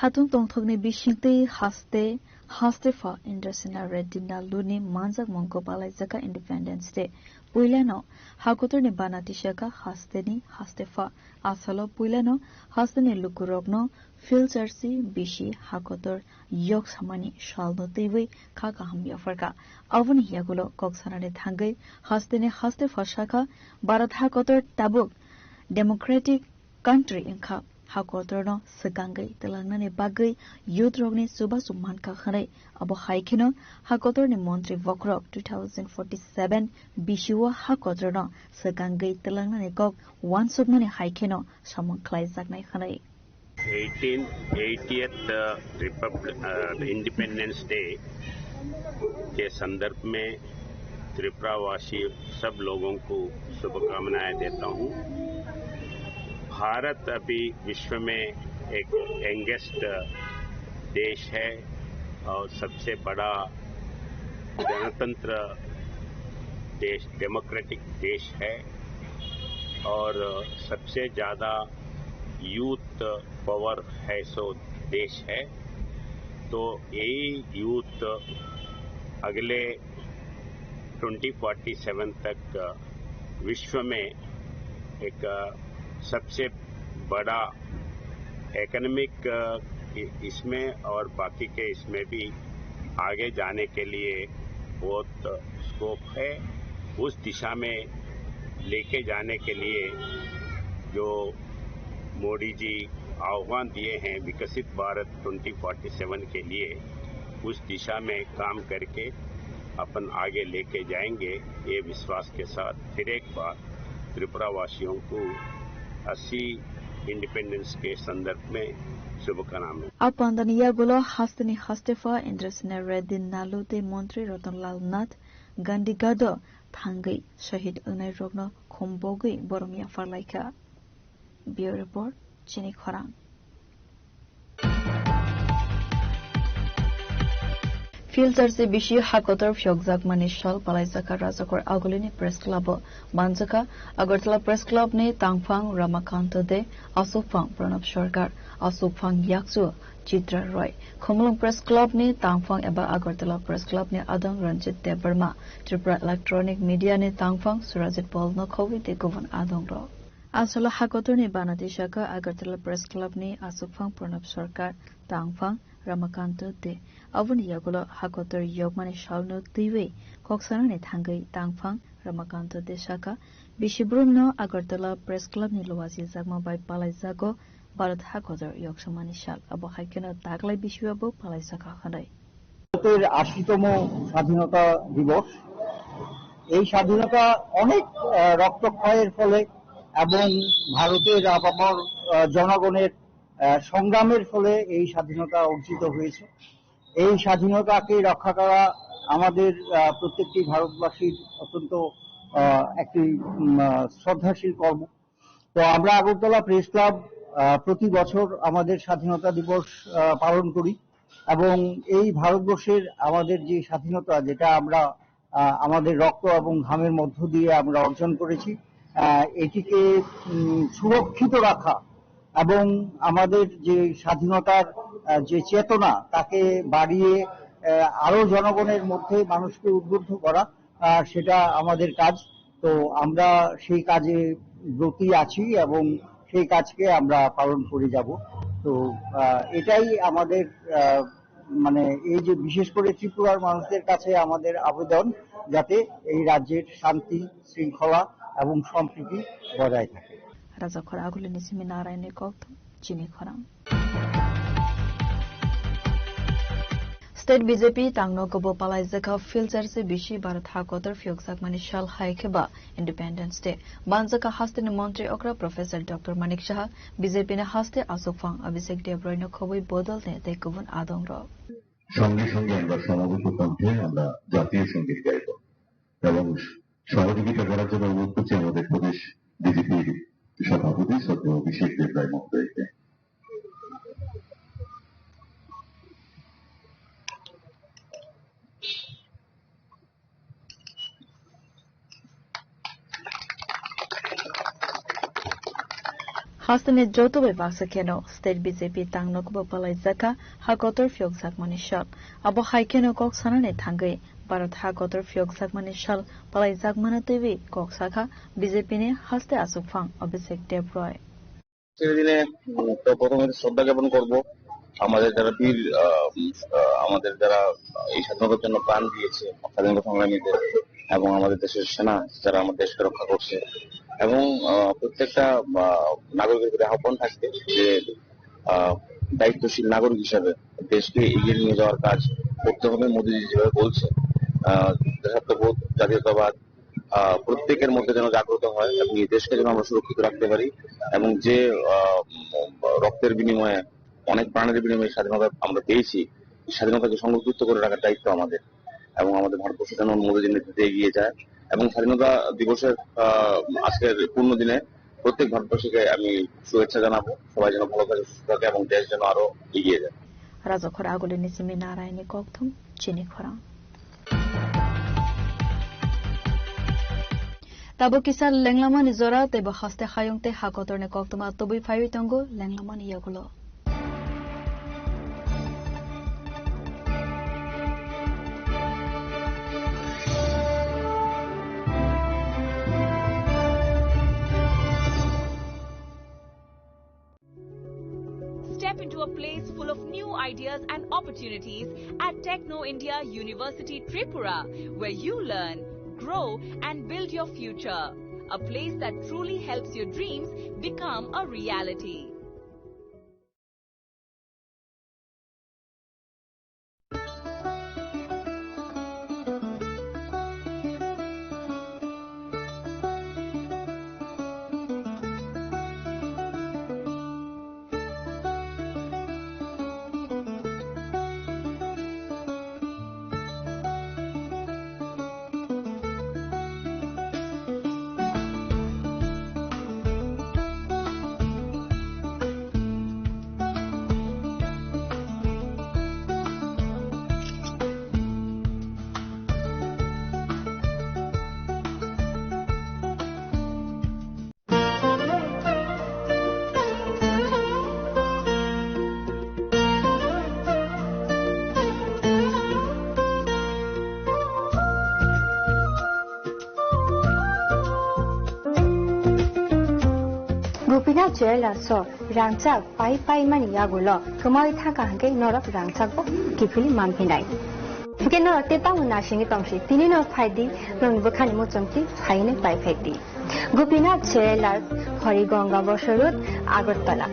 खातुन तोंथकनि बिसिंते हास्तेफा इन्द्रसेना रेड्डी नालुनि मानजाक मंको पालायजाका इंडिपेंडेंस डे पुइलानो हागतरनि बानातिसाका हास्तेनि हास्तेफा आसालो पुइलानो हास्तेनि लुकुरगनो फिल्चारसि बिसि हागतर यग सामानि शालनो तेवै खाका हमयाफरका अवनि यागुलो कक्सानानि थांगै हास्तेनि हास्तेफा शाखा भारत हागतर ताबुक डेमोक्रेटिक कंट्री इंखा हागतरनो सगांगै तेलंगानानि बागै युथ रगनि सुबा सुमानका खनै अब हाइखिनो हागतरनि मन्त्री वक्रक 2047 बिशुवा हागतरनो सगांगै तेलंगानानि कक वानसुकनानि हाइखिनो सामंख्लाय जागनाय खनै 80th इंडिपेंडेंस डे के संदर्भ में त्रिपुरावासी सब लोगों को शुभकामनाएं देता हूं। भारत अभी विश्व में एक यंगेस्ट देश है और सबसे बड़ा गणतंत्र देश, डेमोक्रेटिक देश है और सबसे ज्यादा यूथ पावर है सो देश है। तो यही यूथ अगले 2047 तक विश्व में एक सबसे बड़ा इकोनॉमिक इसमें और बाकी के इसमें भी आगे जाने के लिए बहुत स्कोप है। उस दिशा में लेके जाने के लिए जो मोदी जी आह्वान दिए हैं विकसित भारत 2047 के लिए उस दिशा में काम करके अपन आगे लेके जाएंगे, ये विश्वास के साथ फिर एक बार त्रिपुरा वासियों को 80 इंडिपेंडेंस के संदर्भ में शुभकामनाएं। Apandaniya gulo hastini hastefa Indrasena Reddy Nalute Montri Rotonlal Nath Gandhi Gado Thangai Shahid Unai Rogno Khombogi Boromia Farlaika. Bureau Report Chini Khorang. Filterse bishi hakotor fyokzak manishal palaisaka razakor agolini press club Banjaka Agartala press club ne Tangfang Ramakanta de Asupang Pranab Sarkar Asupang Yaksu Chitra Roy Khomlong press club ne Tangfang eba Agartala press club ne Adang Ranjit Debarma Tripura electronic media ne Tangfang Surajit Paul no Kovi de Govan Adong Ro Asala hakotor ne Banatishaka Agartala press club ne Asupang Pranab Sarkar Tangfang Ramakanta de Avuniyagulo hakotor yogmani shalno tiwe koksarane thangai Tangfang Ramakanta de Shaka Bishibrumno Agartala press club ni lowazi jagma bai palai jago Bharat hakotor yogsamani shal abo haikena daglai bishwabo palai jaka khanai ভারতের ৮০তম স্বাধীনতা দিবস এই স্বাধীনতা অনেক রক্তক্ষয়ের ফলে এবং ভারতের আপামর জনগণের সংগ্রামের ফলে এই স্বাধীনতা অর্জিত হয়েছে এই স্বাধীনতাকে রক্ষা করা আমাদের প্রত্যেকটি ভারতবাসীর অত্যন্ত একটি শ্রদ্ধাশীল কর্ম তো আমরা আগরতলা প্রেস ক্লাব প্রতি বছর আমাদের স্বাধীনতা দিবস পালন করি এবং এই ভারতবর্ষের আমাদের যে স্বাধীনতা যেটা আমরা আমাদের রক্ত এবং ঘামের মধ্য দিয়ে আমরা অর্জন করেছি এটিকে সুরক্ষিত রাখা এবং আমাদের যে স্বাধীনতার যে চেতনা তাকে বাড়িয়ে আরো জনগণের মধ্যে মানুষকে উদ্বুদ্ধ করা সেটা আমাদের কাজ তো আমরা সেই কাজে ব্রতী আছি এবং সেই কাজকে আমরা পালন করে যাব তো এটাই আমাদের মানে এই যে বিশেষ করে ত্রিপুরার মানুষদের কাছে আমাদের আবেদন যাতে এই রাজ্যের শান্তি শৃঙ্খলা এবং সম্প্রীতি বজায় থাকে Razakor agulini seminarayne kokto Chini Khorang. State BJP Tangno Gobo Palai Zaka Filterse Bishi Bharat hakotor fyokzak mani shal haikeba Independence Day. Banjaka hastini Montri Okra Professor Dr. Manik Shah BJP ne haste Asokfang Abhishek Debroy no khoboi bodolne dekubun adong ro. সঙ্গে সঙ্গে আমরা সমাবেশ কণ্ঠে আমরা জাতীয় সঙ্গীত গাইব এবং সহযোগিতা করার জন্য অনুরোধ করছি আমাদের প্রদেশ বিজেপির সভাপতি শ্রদ্ধেয় অভিষেক দেবরায় মহোদয়কে Hastane Joto Bevaksa Keno State BJP Tangno Gobo Palai Zaka hakotor fyokzak mani shal abo haikeno kok sanane thangai Bharat hakotor fyokzak mani shal palai jak manatevi kok sakha BJP ne haste Asukfang Abhishek Debroy দিনে তো প্রথমে শ্রদ্ধা জ্ঞাপন করব আমাদের যারা বীর আমাদের যারা এই স্বাধীনতার জন্য প্রাণ দিয়েছে স্বাধীনতা সংগ্রামীদের এবং আমাদের দেশের সেনা যারা আমাদের দেশকে রক্ষা করছে এবং প্রত্যেকটা নাগরিকের প্রতি আহ্বান থাকবে যে দায়িত্বশীল নাগরিক হিসাবে দেশকে এগিয়ে নিয়ে যাওয়ার কাজ করতে হবে মোদীজি যেভাবে বলছে দেশাত্মবোধ জাতীয়তাবাদ প্রত্যেকের মধ্যে যেন জাগ্রত হয় এবং এই দেশকে যেন আমরা সুরক্ষিত রাখতে পারি এবং যে রক্তের বিনিময়ে অনেক প্রাণের বিনিময়ে স্বাধীনতা আমরা পেয়েছি স্বাধীনতাকে সংরক্ষিত করে রাখার দায়িত্ব আমাদের এবং আমাদের ভারতবর্ষ যেন মোদীজির নেতৃত্বে এগিয়ে যায় এবং স্বাধীনতা দিবসের আজকের পূর্ণ দিনে প্রত্যেক ভারতবাসীকে আমি শুভেচ্ছা জানাবো সবাই যেন ভালো থাকে সুস্থ থাকে এবং দেশ যেন আরো এগিয়ে যায় Razakor agulini seminarayne kokto Chini Khorang Tabo kisar lenglama nizora tebo haste khayongte hakotorne koktoma tobi fayitongo lenglama niyagulo Step into a place full of new ideas and opportunities at Techno India University Tripura, where you learn, grow and build your future. A place that truly helps your dreams become a reality. chela so rangchak pai mani yagulo thumai thaka hanke norap rangchak bo kifili manpinai keno teta muna singi tongsi tini no phaidi nong bukhani mo chongti phaine pai phaidi Gopinath chela Hariganga Bosharut Agartala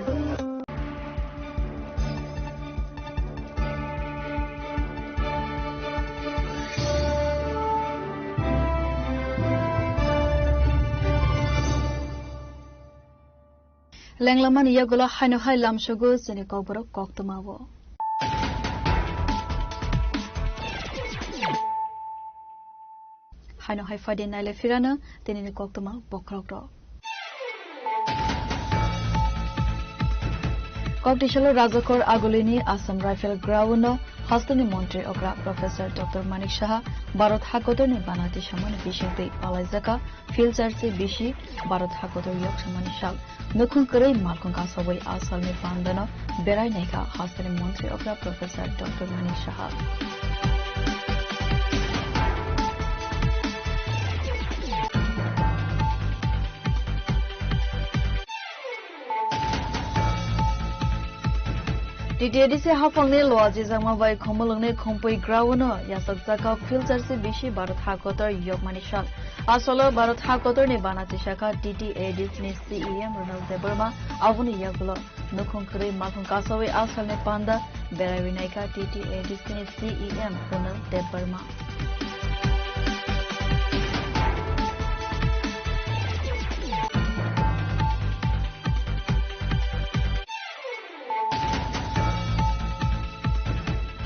Lenglaman yagulo haino hai lamshugo sene kokboro koktumawo haino hai fade naile firana tenine koktuma bokrokro Kokdishalo Rajakor Agolini Assam Rifle Ground Hastani Montre Okra Professor Dr. Manik Shah Bharat Hakotor ne banati samane bishete palaizaka filzarse bishi Bharat Hakotor yok samane shal nukhun korei malkon ka sabai asal ne pandana berai neka Hastani Montre Okra Professor Dr. Manik Shah DTAD se hafangne loaji jama bai khomolongne khompoi grawono yasak jaka filter se bishi Bharat Hakotor yokmani shal asolo Bharat Hakotor ne banati shaka DTAD ne CEM Ronald Debarma avuni yagulo nukhon kre malkhon kasawe asal ne panda berai vinaika DTAD ne CEM Ronald Debarma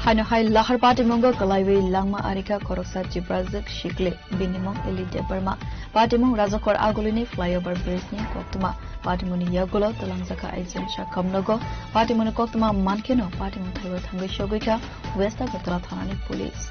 Haino hai lahar party mongo kalaiwe langma arika koroksa jibrazak shikle binimong eli debarma party mong Rajakor Agolini flyover bridge ni koktuma party moni yagulo talangjaka aizem shakamnogo party moni koktuma mankeno party mong thaiwa thangai shogoika West Agartala thanani police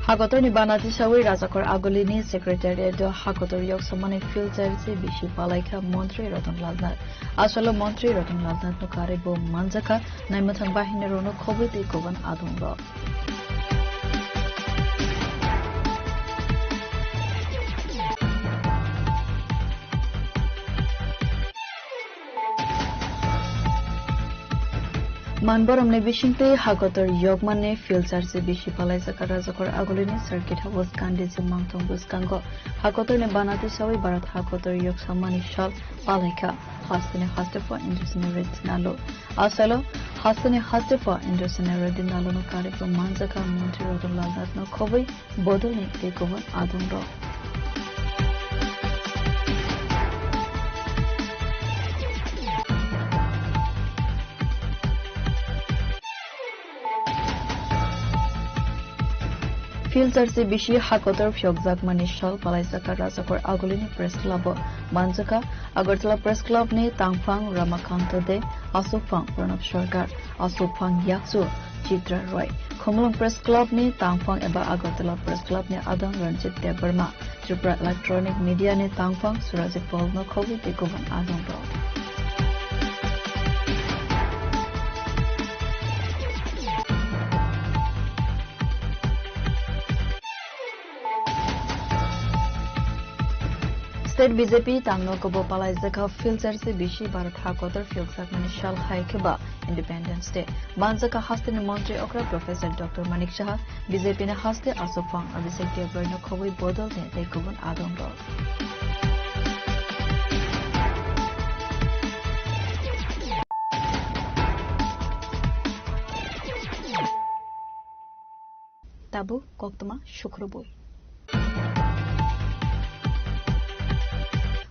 Hakotor ni banati shawi Rajakor Agolini Secretariat do Hakotor yok samane filter se bishi palaika Montri Ratan Lalnath asolo Montri Ratan Lalnath no karebo manjaka naimathang bahine rono khobite koban adungro Manboram ne bishinte Hakotor yogmane filter se bishi palai saka Rajakor Agolini circuit house kande je mangtong buskango Hakotor ne banati shawi Bharat Hakotor yok samani shal palaika hastane hastefa indusineret nalo asalo hastane hastefa indusineret nalo no kareko manjaka Montri Ratan Lalnath no khoboi bodol ne tekoban adungro Filter se bishi Hakotor fyokjak mani shal palaisaka Rajakor Agolini Press Club Manjaka Agartala Press Club ne Tangfang Ramakanta De Asupang Pranab Sarkar Asupang Yaksu Chitra Roy Khomolong Press Club ne Tangfang eba Agartala Press Club ne Adam Ranjit Debarma Tripura Electronic Media ne Tangfang Surajit Paul no Khobi Tekoban Adam Ro State BJP Tangno Kobo Palai Zaka filter se bishi Bharat Hakotor fyoksak mani shal haikeba Independence Day Manjaka haste ne Montri Okra Professor Dr. Manik Shah BJP ne haste Asopang Abhishek Debar no khoboi bodol ne tekobon adom ro Tabu koktuma shukrubur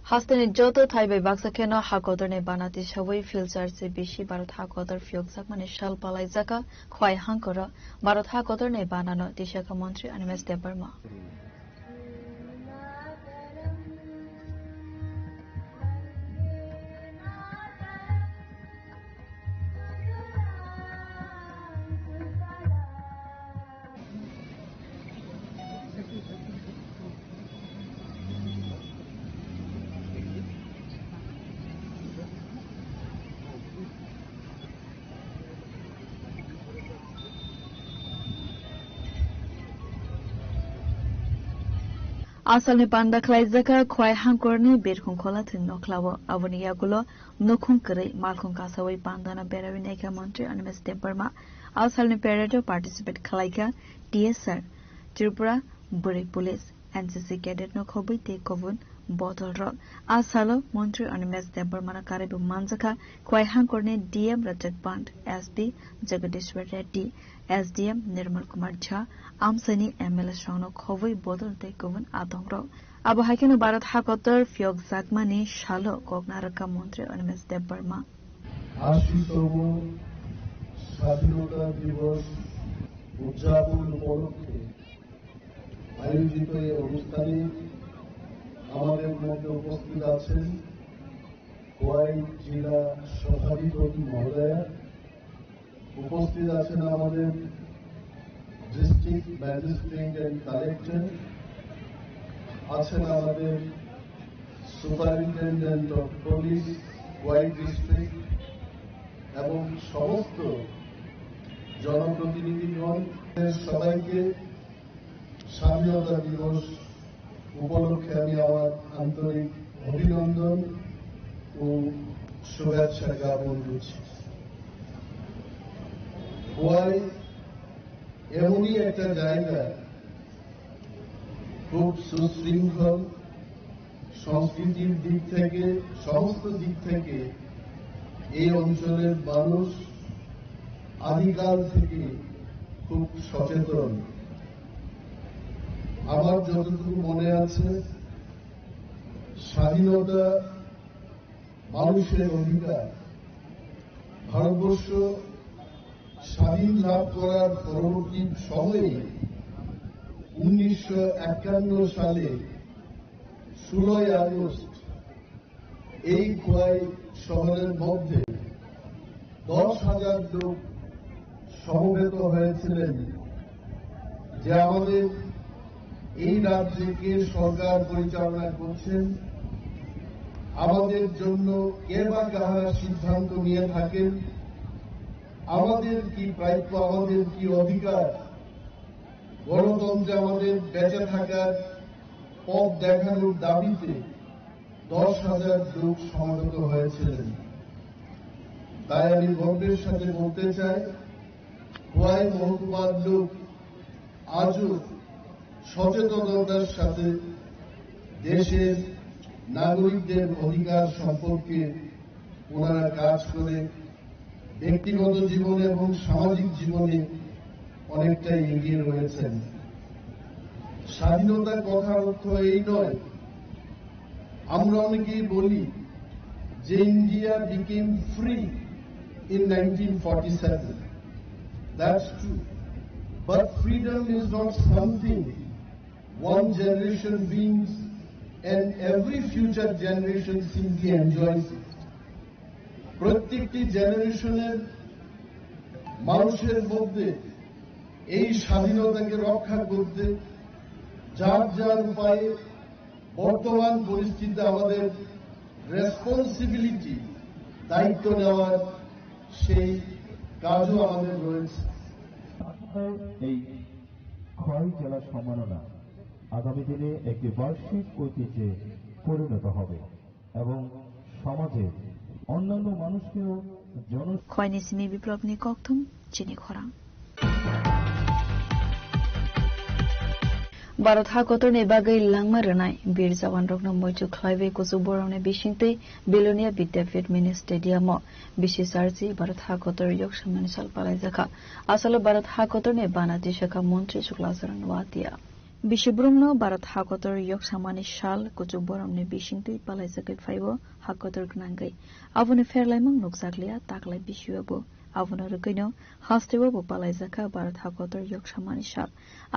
Hastane joto thaibai baksa keno Hakotor ne banati shawai filter se bishi Bharat Hakotor fyokjak mane shal palai jaka khwai hankora Bharat Hakotor ne banano Tishaka Montri Animes Debarma Asalni panda khlaizaka khwai hangkorni berkhung khola thing nokhlawo aboni yagulo nokhung kre malkhung kasawai pandana berawi naika mantri Animas Debarma asalni parade participate khlaika TSR Tripura Buri Police NCC cadet no khobai te kovun bottle ro asalo mantri Animas Debarma na karibu manjaka khwai hangkorni DM Rajat Pant SD Jagadishwar Reddy SDM Nirmal Kumar Jha Amsani MLA Shano Khowai Bodol Te Kovun Adongro Abu Hakino Bharat Hakotar Fyog Zakmani Shalo Kognaraka Mantri Animas Debarma 80তম স্বাধীনতা দিবস উদযাপন উপলক্ষে আয়োজিত এই অনুষ্ঠানে আমাদের মধ্যে উপস্থিত আছেন খোয়াই জেলা সভাধিপতি মহোদয়া উপস্থিত আছেন আমাদের ডিস্ট্রিক্ট ম্যাজিস্ট্রেট এন্ড কালেক্টর আছেন আমাদের superintendent of police Khowai district এবং সমস্ত জনপ্রতিনিধিগণ সবাইকে স্বাধীনতা দিবস উপলক্ষে আমি আমার আন্তরিক অভিনন্দন ও শুভেচ্ছা জ্ঞাপন করছি খোয়াই এমনই একটা জায়গা খুব সুশৃঙ্খল সংস্কৃতির দিক থেকে সমস্ত দিক থেকে এই অঞ্চলের মানুষ আদিকাল থেকে খুব সচেতন আমার যতটুকু মনে আছে স্বাধীনতা মানুষের অধিকার ভারতবর্ষ স্বাধীন লাভ করার পরবর্তী সময়ে 1951 সালে 16 আগস্ট এই খোয়াই শহরের মধ্যে 10,000 লোক সমবেত হয়েছিলেন যে আমাদের এই রাজ্যকে সরকার পরিচালনা করছেন আমাদের জন্য কে বা কাহারা সিদ্ধান্ত নিয়ে থাকেন আমাদের কি প্রাপ্য আমাদের কি অধিকার গণতন্ত্রে আমাদের বেঁচে থাকার পথ দেখানোর দাবিতে 10,000 লোক সমবেত হয়েছিলেন তাই আমি গর্বের সাথে বলতে চাই খোয়াই মহকুমার লোক আজও সচেতনতার সাথে দেশের নাগরিকদের অধিকার সম্পর্কে ওনারা কাজ করে ব্যক্তিগত জীবনে এবং সামাজিক জীবনে অনেকটাই এগিয়ে রয়েছেন স্বাধীনতার কথার অর্থ এই নয় আমরা অনেকেই বলি যে India became free in 1947 that's true but freedom is not something one generation brings and every future generation simply enjoys it প্রত্যেকটি জেনারেশনের মানুষের মধ্যে এই স্বাধীনতাকে রক্ষা করতে যার যার উপায়ে বর্তমান পরিস্থিতিতে আমাদের রেসপন্সিবিলিটি দায়িত্ব নেওয়ার সেই কাজও আমাদের রয়েছে এই খোয়াই জেলা সম্মাননা আগামী দিনে একটি বার্ষিক ঐতিহ্যে পরিণত হবে এবং সমাজে অন্যান্য মানুষকেও খোয়াইনি সিমি বিপ্লব নি ককথুম চিনি খরা भारत हाकतरनि बागै लांमा रनाय बीर जवान रकनो मयचु ख्लाइबे कुसु बरौने बिसिंतै बेलोनिया विद्यापीठ मिनि स्टेडियाम बिसिसारजि भारत हाकतर योग सम्मानि साल पालायजाखा आसालो भारत हाकतरनि बानाति शाखा मन्त्री शुक्लाचरण वातिया बिसिब्रुमनो भारत हाकतर योग सम्मानि साल कुसु बरौने बिसिंतै पालायजाखै फाइबो हाकतर गनांगै आबुनि फेरलायमं नुकजागलिया ताकलाय बिसियाबो आबुनो रकैनो हास्तेबो पालायजाखा भारत हाकतर योग सम्मानि साल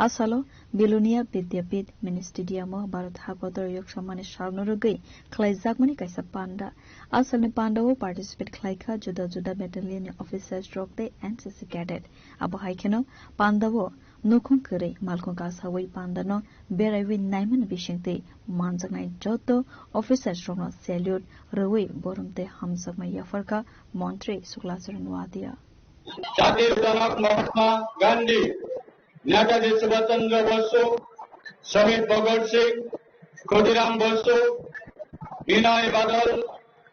आसालो बेलोनिया विद्यापीठ मिनि स्टेडियाम भारत हाकतर योग सम्मानि साल नरगै खलायजाकमनि कायसा पान्डा आसालनि पान्डाओ पार्टिसिपेट खलायखा जुदा जुदा बेटालियन अफिसार्स रकते एनसीसी कैडेट आबो हायखेनो पान्डाओ नखुं करै मालखुं कासावै पान्डानो बेरायवि नायमन बिसिंतै मानजानाय जत अफिसार्स रकनो सैल्यूट रवै बरमते हामजाकमाय याफरका मन्त्री शुक्लाचरण वादिया জাতির জনক মহাত্মা গান্ধী নেতাজি সুভাষচন্দ্র বসু শহীদ ভগৎ সিং ক্ষুদিরাম বসু, বিনয় বাদল,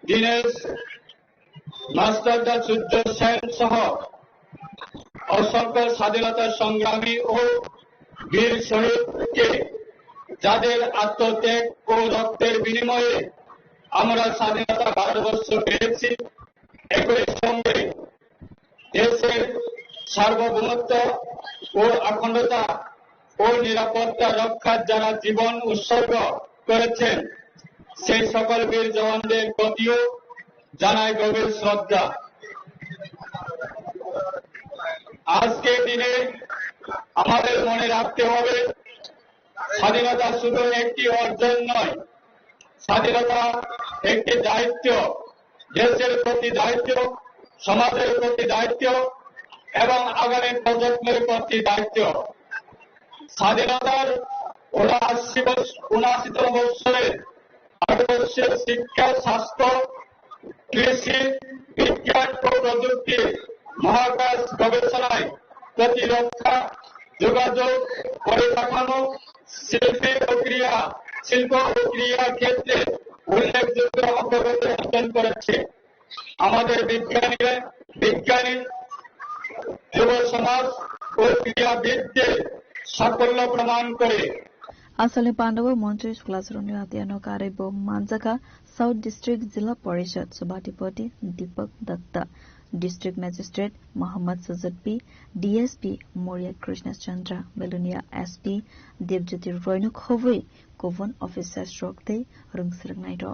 দীনেশ, মাস্টারদা সূর্য সেন সহ অসংখ্য স্বাধীনতা সংগ্রামী ও বীর শহীদকে, যাদের আত্মত্যাগ ও রক্তের বিনিময়ে আমরা স্বাধীনতা ভারতবর্ষ পেয়েছি, একই সঙ্গে দেশের সার্বভৌমত্ব ও অখণ্ডতা ও নিরাপত্তা রক্ষার যারা জীবন উৎসর্গ করেছেন, সেই সকল বীর জওয়ানদের প্রতিও জানাই গভীর শ্রদ্ধা। আজকের দিনে আমাদের মনে রাখতে হবে, স্বাধীনতা শুধু একটি অর্জন নয়, স্বাধীনতা একটি দায়িত্ব, দেশের প্রতি দায়িত্ব, সমাজের প্রতি দায়িত্ব এবং আগামী প্রজন্মের প্রতি দায়িত্ব। স্বাধীনতার ৭৯তম বৎসরে ভারতবর্ষের শিক্ষা, স্বাস্থ্য, কৃষি, বিজ্ঞান ও প্রযুক্তি, মহাকাশ গবেষণায়, প্রতিরক্ষা, যোগাযোগ, পরিকাঠামো, শিল্প ও ক্রিয়া ক্ষেত্রে উল্লেখযোগ্য অগ্রগতি অর্জন করেছে। আমাদের বিজ্ঞানী, যুব সমাজ ও ক্রীড়াবিদদের সাফল্য প্রমাণ করে। আসলে পাণ্ডব মন্ত্রী ক্লাসরুমে হাতিয়ানো কারেব মানজাকা সাউথ ডিস্ট্রিক্ট জিলা পরিষদ সভাধিপতি দীপক দত্তা, ডিস্ট্রিক্ট ম্যাজিস্ট্রেট মোহাম্মদ সুজতপি, ডিএসপি মরিয়া কৃষ্ণচন্দ্র বেলুনিয়া, এসপি দেবজ্যোতি রয়নুক হবই গুবुन অফিসার রক্তে রংসরংনাই র।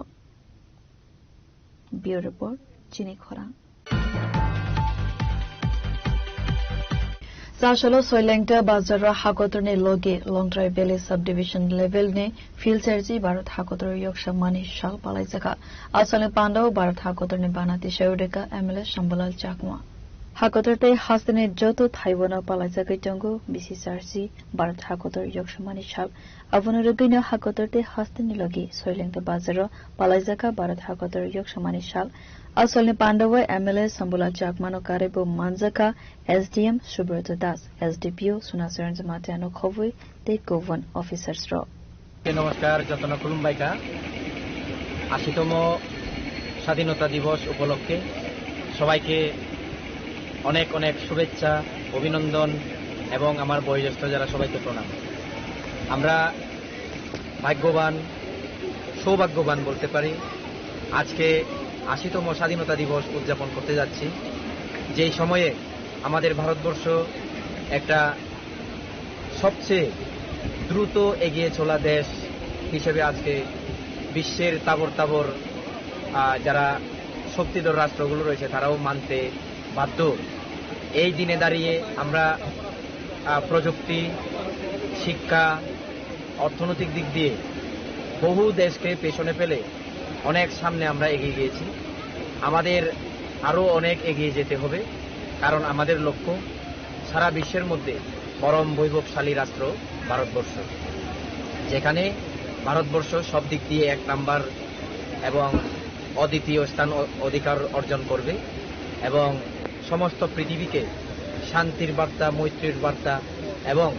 ব্যুরো রিপোর্ট চিনি খরা। साशलो सोइलेंगटा बाजार हाकोतर ने लोगे लंगट्राई बेले सब डिविजन लेवल ने फील्ड सर्जी भारत हाकोतर योग सम्मानी शाल पालाई जका असले पांडव भारत हाकोतर ने बानाती शेउडेका एमएलए शंबलाल चाकमा हाकोतरते हासने जतो थाइवना पालाई जकै टंगो बीसीआरसी भारत हाकोतर योग सम्मानी शाल अबन रगैना हाकोतरते हासने लगे सोइलेंगटा बाजार पालाई जका भारत हाकोतर योग सम्मानी शाल असलने पांडव एमएलए शंबलाल चाकमानो कारेबो मानजका एसडीएम सुब्रत दास एसडीपीओ सुनाचरण जमातियानो खबुई ते गुबुन अफिसार्स रो। नमस्कार जतना खुलुमबायका 80তম স্বাধীনতা দিবস উপলক্ষে সবাইকে অনেক অনেক শুভেচ্ছা, অভিনন্দন এবং আমার বয়োজ্যেষ্ঠ যারা সবাইকে প্রণাম। আমরা ভাগ্যবান, সৌভাগ্যবান বলতে পারি, আজকে 80তম স্বাধীনতা দিবস উদযাপন করতে যাচ্ছি। যেই সময়ে আমাদের ভারতবর্ষ একটা সবচেয়ে দ্রুত এগিয়ে চলা দেশ হিসেবে আজকে বিশ্বের তাবর তাবর যারা শক্তিধর রাষ্ট্রগুলো রয়েছে তারাও মানতে বাধ্য। এই দিনে দাঁড়িয়ে আমরা প্রযুক্তি, শিক্ষা, অর্থনৈতিক দিক দিয়ে বহু দেশকে পেছনে ফেলে অনেক সামনে আমরা এগিয়ে গিয়েছি। আমাদের আরো অনেক এগিয়ে যেতে হবে, কারণ আমাদের লক্ষ্য সারা বিশ্বের মধ্যে পরম বৈভবশালী রাষ্ট্র ভারতবর্ষ, যেখানে ভারতবর্ষ সব দিক দিয়ে 1 নাম্বার এবং অদ্বিতীয় স্থান অধিকার অর্জন করবে এবং সমস্ত পৃথিবীকে শান্তির বার্তা, মৈত্রীর বার্তা এবং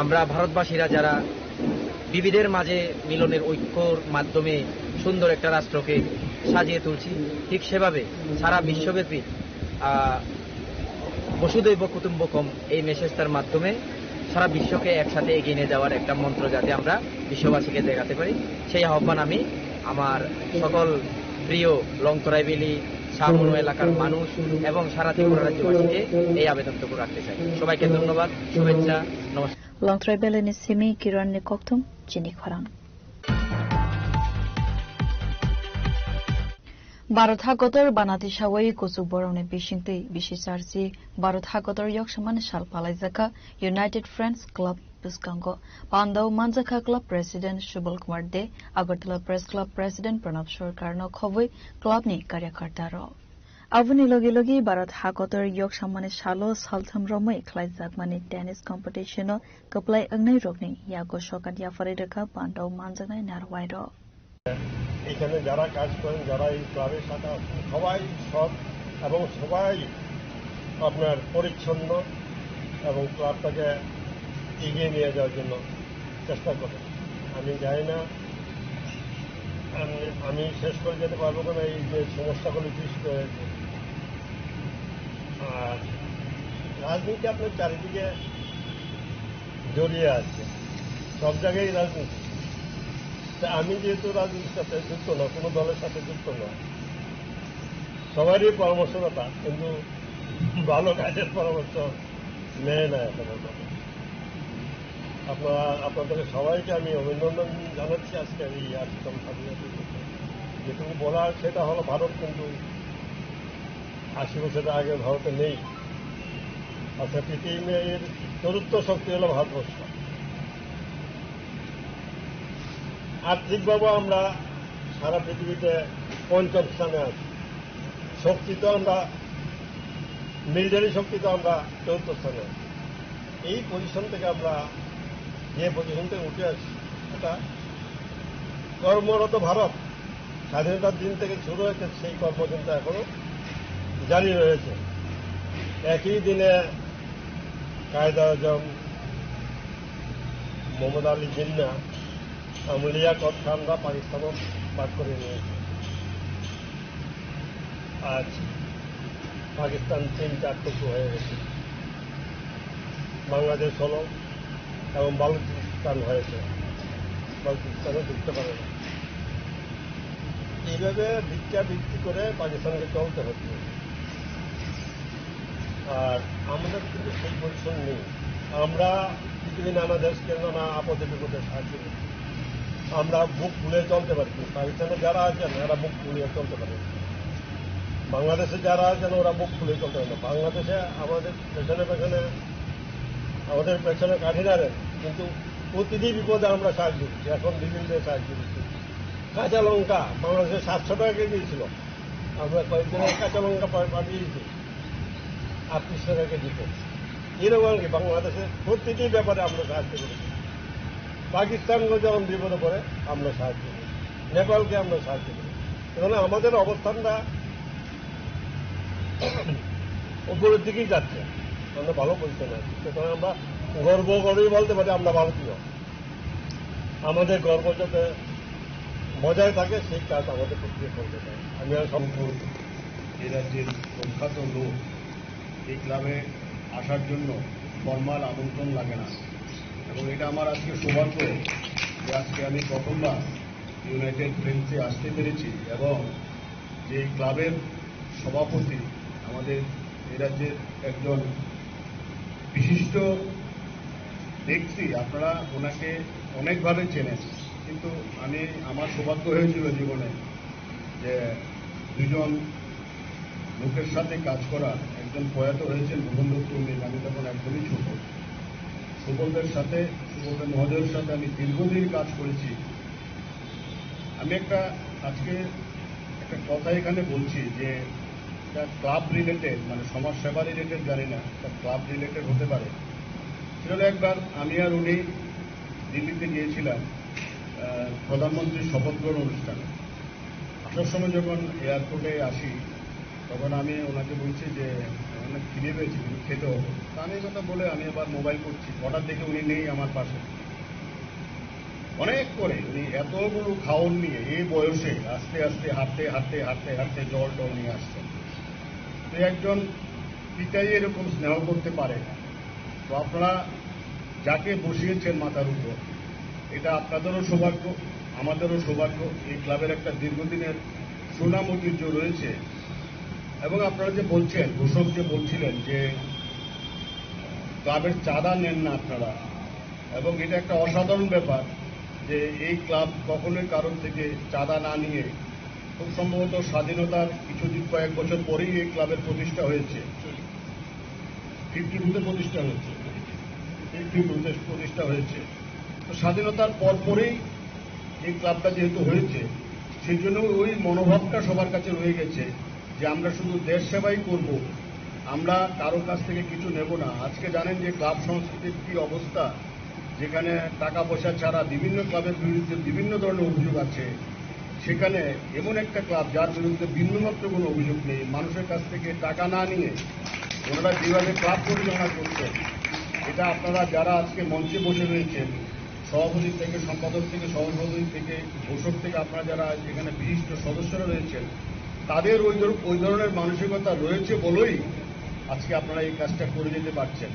আমরা ভারতবাসীরা যারা বিবিধের মাঝে মিলনের ঐক্যর মাধ্যমে সুন্দর একটা রাষ্ট্রকে সাজিয়ে তুলছি, ঠিক সেভাবে সারা বিশ্বব্যাপী বসুধৈব কুটুম্বকম এই মেসেজটার মাধ্যমে সারা বিশ্বকে একসাথে এগিয়ে নিয়ে যাওয়ার একটা মন্ত্র যাতে আমরা বিশ্ববাসীকে দেখাতে পারি, সেই আহ্বান আমি আমার সকল প্রিয় লংতরাই বেলি, সামনো এলাকার মানুষ এবং সারা ত্রিপুরা রাজ্যবাসীকে এই আবেদনটুকু রাখতে চাই। সবাইকে ধন্যবাদ, শুভেচ্ছা, নমস্কার। লংতরাই বেলেনি সিমি কিরণ নে কক্তম চিনি খরান। भारत हाकोतर बानाती सावई कुसुक बरौने बिसिंगतै बिसिसारसी भारत हाकोतर yok समान साल पालाइजाका यूनाइटेड फ्रेंड्स क्लब बिस्कांगो पांडव मानजाका club president Subal Kumar De Agartala press club president Pranab Sarkar न खबई क्लब नि कार्यकर्ता र अबनि लगे लगे भारत हाकोतर yok समान सालो सालथम रमै खलाइजाकमानि टेनिस कम्पिटिसन कप्लाइ अंगनै रोकनि याको सकादिया फरेदका पांडव मानजानाय नारवाय र এখানে যারা কাজ করেন, যারা এই ক্লাবের সাথে সবাই সৎ এবং সবাই আপনার পরিচ্ছন্ন এবং ক্লাবটাকে এগিয়ে নিয়ে যাওয়ার জন্য চেষ্টা করেন। আমি জানি না আমি শেষ করে যেতে পারবো না এই যে সমস্যাগুলো সৃষ্টি হয়েছে। আর রাজনীতি আপনার চারিদিকে জড়িয়ে আছে, সব জায়গায় রাজনীতি। তা আমি যেহেতু রাজনীতির সাথে যুক্ত না, কোনো দলের সাথে যুক্ত না, সবারই পরামর্শদাতা, কিন্তু ভালো কাজের পরামর্শ নেয় না এখন। আপনাদের সবাইকে আমি অভিনন্দন জানাচ্ছি আজকের এই ৮০তম স্বাধীনতা দিবসে। যেটুকু বলার সেটা হলো ভারত কিন্তু ৮০ বছরের আগে ভারতে নেই। আচ্ছা, পৃথিবীর চতুর্থ শক্তি হল ভারতবর্ষ। আর্থিকভাবে আমরা সারা পৃথিবীতে পঞ্চম স্থানে আছি। শক্তি তো আমরা, মিলিটারি শক্তি তো আমরা চতুর্থ স্থানে আছি। এই পজিশন থেকে আমরা যে পজিশন থেকে উঠে আসছি, এটা কর্মরত ভারত স্বাধীনতার দিন থেকে শুরু হয়েছে, সেই কর্ম কিন্তু এখনো জারি রয়েছে। একই দিনে কায়েদ আজম, মোহাম্মদ আলী জিন্না, লিয়াকত খানরা পাকিস্তানও বাদ করে নিয়েছে। আজ পাকিস্তান ৩-৪ টুকরো হয়ে গেছে, বাংলাদেশ হল এবং বালুচিস্তান হয়েছে, বালুচিস্তানে ঢুকতে পারে না। এইভাবে ভিক্ষাবৃত্তি করে পাকিস্তানকে চলতে হচ্ছে। আর আমাদের কিন্তু সেই পরিশ্রম নেই। আমরা পৃথিবীর নানা দেশকে নানা আপদে বিপদে সাহায্য করি, আমরা বুক খুলে চলতে পারি। পাকিস্তানে যারা আছেন এরা বুক খুলে চলতে পারে, বাংলাদেশে যারা আছেন ওরা বুক খুলে চলতে পারে না। বাংলাদেশে আমাদের পেছনে কাঠি নাড়েন, কিন্তু প্রতিটি বিপদে আমরা সাহায্য করছি। এখন বিভিন্ন সাহায্য করছি। কাঁচা লঙ্কা বাংলাদেশে 700 টাকা কেজি ছিল, আমরা কয়েকদিনের কাঁচা লঙ্কা পাঠিয়েছি 38 টাকা কেজিতে। এরকম আর কি বাংলাদেশে প্রতিটি ব্যাপারে আমরা সাহায্য করেছি। পাকিস্তানকে যখন বিপদে পড়ে আমরা সাহায্য করি, নেপালকে আমরা সাহায্য করি। এখানে আমাদের অবস্থানটা উপরের দিকেই যাচ্ছে, আমরা ভালো পজিশনে আছি। সুতরাং আমরা গর্ব করেই বলতে পারি আমরা ভারতীয়। আমাদের গর্ব যাতে বজায় থাকে সেই কাজ আমাদের প্রক্রিয়া করতে চাই। আমি আর সম্ভব এ রাজ্যের প্রখ্যাত লোক এই ক্লাবে আসার জন্য ফরমাল আমন্ত্রণ লাগে না, এবং এটা আমার আজকে সৌভাগ্য যে আজকে আমি প্রথমবার ইউনাইটেড ফ্রেন্ডসে আসতে পেরেছি, এবং যে ক্লাবের সভাপতি আমাদের এ রাজ্যের একজন বিশিষ্ট ব্যক্তি। আপনারা ওনাকে অনেকভাবে চেনেন, কিন্তু আমার সৌভাগ্য হয়েছিল জীবনে যে দুজন লোকের সাথে কাজ করা। একজন প্রয়াত হয়েছেন ভুবন দত্ত, আমি তখন একদমই ছোট। সুবলদের মহোদয়ের সাথে আমি দীর্ঘদিন কাজ করেছি। আমি আজকে একটা কথা এখানে বলছি যে ক্লাব রিলেটেড, মানে সমাজ সেবা রিলেটেড জানি না, ক্লাব রিলেটেড হতে পারে। সেটা একবার আমি আর উনি দিল্লিতে গিয়েছিলাম প্রধানমন্ত্রীর শপথ গ্রহণ অনুষ্ঠানে। আসার সময় যখন এয়ারপোর্টে আসি তখন আমি ওনাকে বলছি যে অনেক খিদে পেয়েছি, কিন্তু খেতে হবে। তা আমি কথা বলে আমি আবার মোবাইল করছি, হঠাৎ দেখে উনি নেই আমার পাশে। অনেক করে উনি এতগুলো খাওয়ান নিয়ে এই বয়সে আস্তে আস্তে হাঁটতে জল টল নিয়ে আসছেন। তো একজন পিতাই এরকম স্নেহ করতে পারে। তো আপনারা যাকে বসিয়েছেন মাথার উপর, এটা আপনাদেরও সৌভাগ্য, আমাদেরও সৌভাগ্য। এই ক্লাবের একটা দীর্ঘদিনের সুনাম ঐতিহ্য রয়েছে। এবং আপনারা যে বলছেন, ঘোষক যে বলছিলেন যে ক্লাবের চাঁদা নেন না আপনারা, এবং এটা একটা অসাধারণ ব্যাপার যে এই ক্লাব কখনোই কারণ থেকে চাঁদা না নিয়ে, খুব সম্ভবত স্বাধীনতার কয়েক বছর পরেই এই ক্লাবের প্রতিষ্ঠা হয়েছে, 52-তে প্রতিষ্ঠা হয়েছে। তো স্বাধীনতার পরেই এই ক্লাবটা যেহেতু হয়েছে, সেই জন্য ওই মনোভাবটা সবার কাছে রয়ে গেছে যে আমরা শুধু দেশ সেবাই করব, আমরা কারো কাছ থেকে কিছু নেব না। আজকে জানেন যে ক্লাব সংস্কৃতির কি অবস্থা, যেখানে টাকা পয়সা ছাড়া বিভিন্ন ক্লাবের বিরুদ্ধে বিভিন্ন ধরনের অভিযোগ আছে। সেখানে এমন একটা ক্লাব যার বিরুদ্ধে বিন্দুমাত্র কোনো অভিযোগ নেই, মানুষের কাছ থেকে টাকা না নিয়ে ওনারা যেভাবে ক্লাব পরিচালনা করছেন, এটা আপনারা যারা আজকে মঞ্চে বসে রয়েছেন সভাপতি থেকে সম্পাদক থেকে সভাপতি থেকে ঘোষক থেকে আপনারা যারা এখানে বিশিষ্ট সদস্যরা রয়েছেন তাদের ওই ধরনের মানসিকতা রয়েছে বলেই আজকে আপনারা এই কাজটা করে যেতে পারছেন।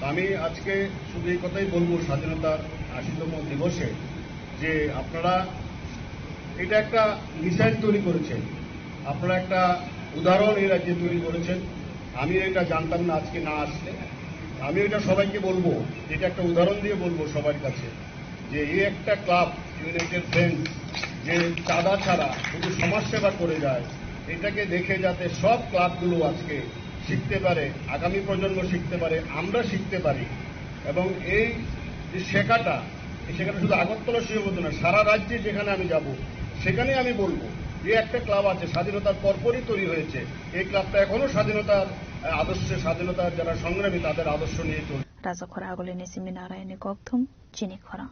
আমি আজকে শুধু এই কথাই বলবো স্বাধীনতার ৮০তম দিবসে যে আপনারা এটা একটা মিসাইল তৈরি করেছেন, আপনারা একটা উদাহরণ এই রাজ্যে তৈরি করেছেন। আমি এটা জানতাম না আজকে না আসলে। আমি এটা সবাইকে বলবো, এটা একটা উদাহরণ দিয়ে বলবো সবার কাছে যে এই একটা ক্লাব ইউনাইটেড ফ্রেন্ডস যে চাঁদা ছাড়া শুধু সমাজসেবা করে যায়, এটাকে দেখে যাতে সব ক্লাবগুলো আজকে শিখতে পারে, আগামী প্রজন্ম শিখতে পারে, আমরা শিখতে পারি। এবং এই যে শেখাটা শুধু আগরতলা সীমাবদ্ধ না, সারা রাজ্যে যেখানে আমি যাব সেখানে আমি বলবো যে একটা ক্লাব আছে স্বাধীনতার পরপরই তৈরি হয়েছে, এই ক্লাবটা এখনো স্বাধীনতার আদর্শে, স্বাধীনতার যারা সংগ্রামী তাদের আদর্শ নিয়ে চলছে। রাজা খরা আগলিনি সিমি নারায়ণী ককথুম চিনি খরা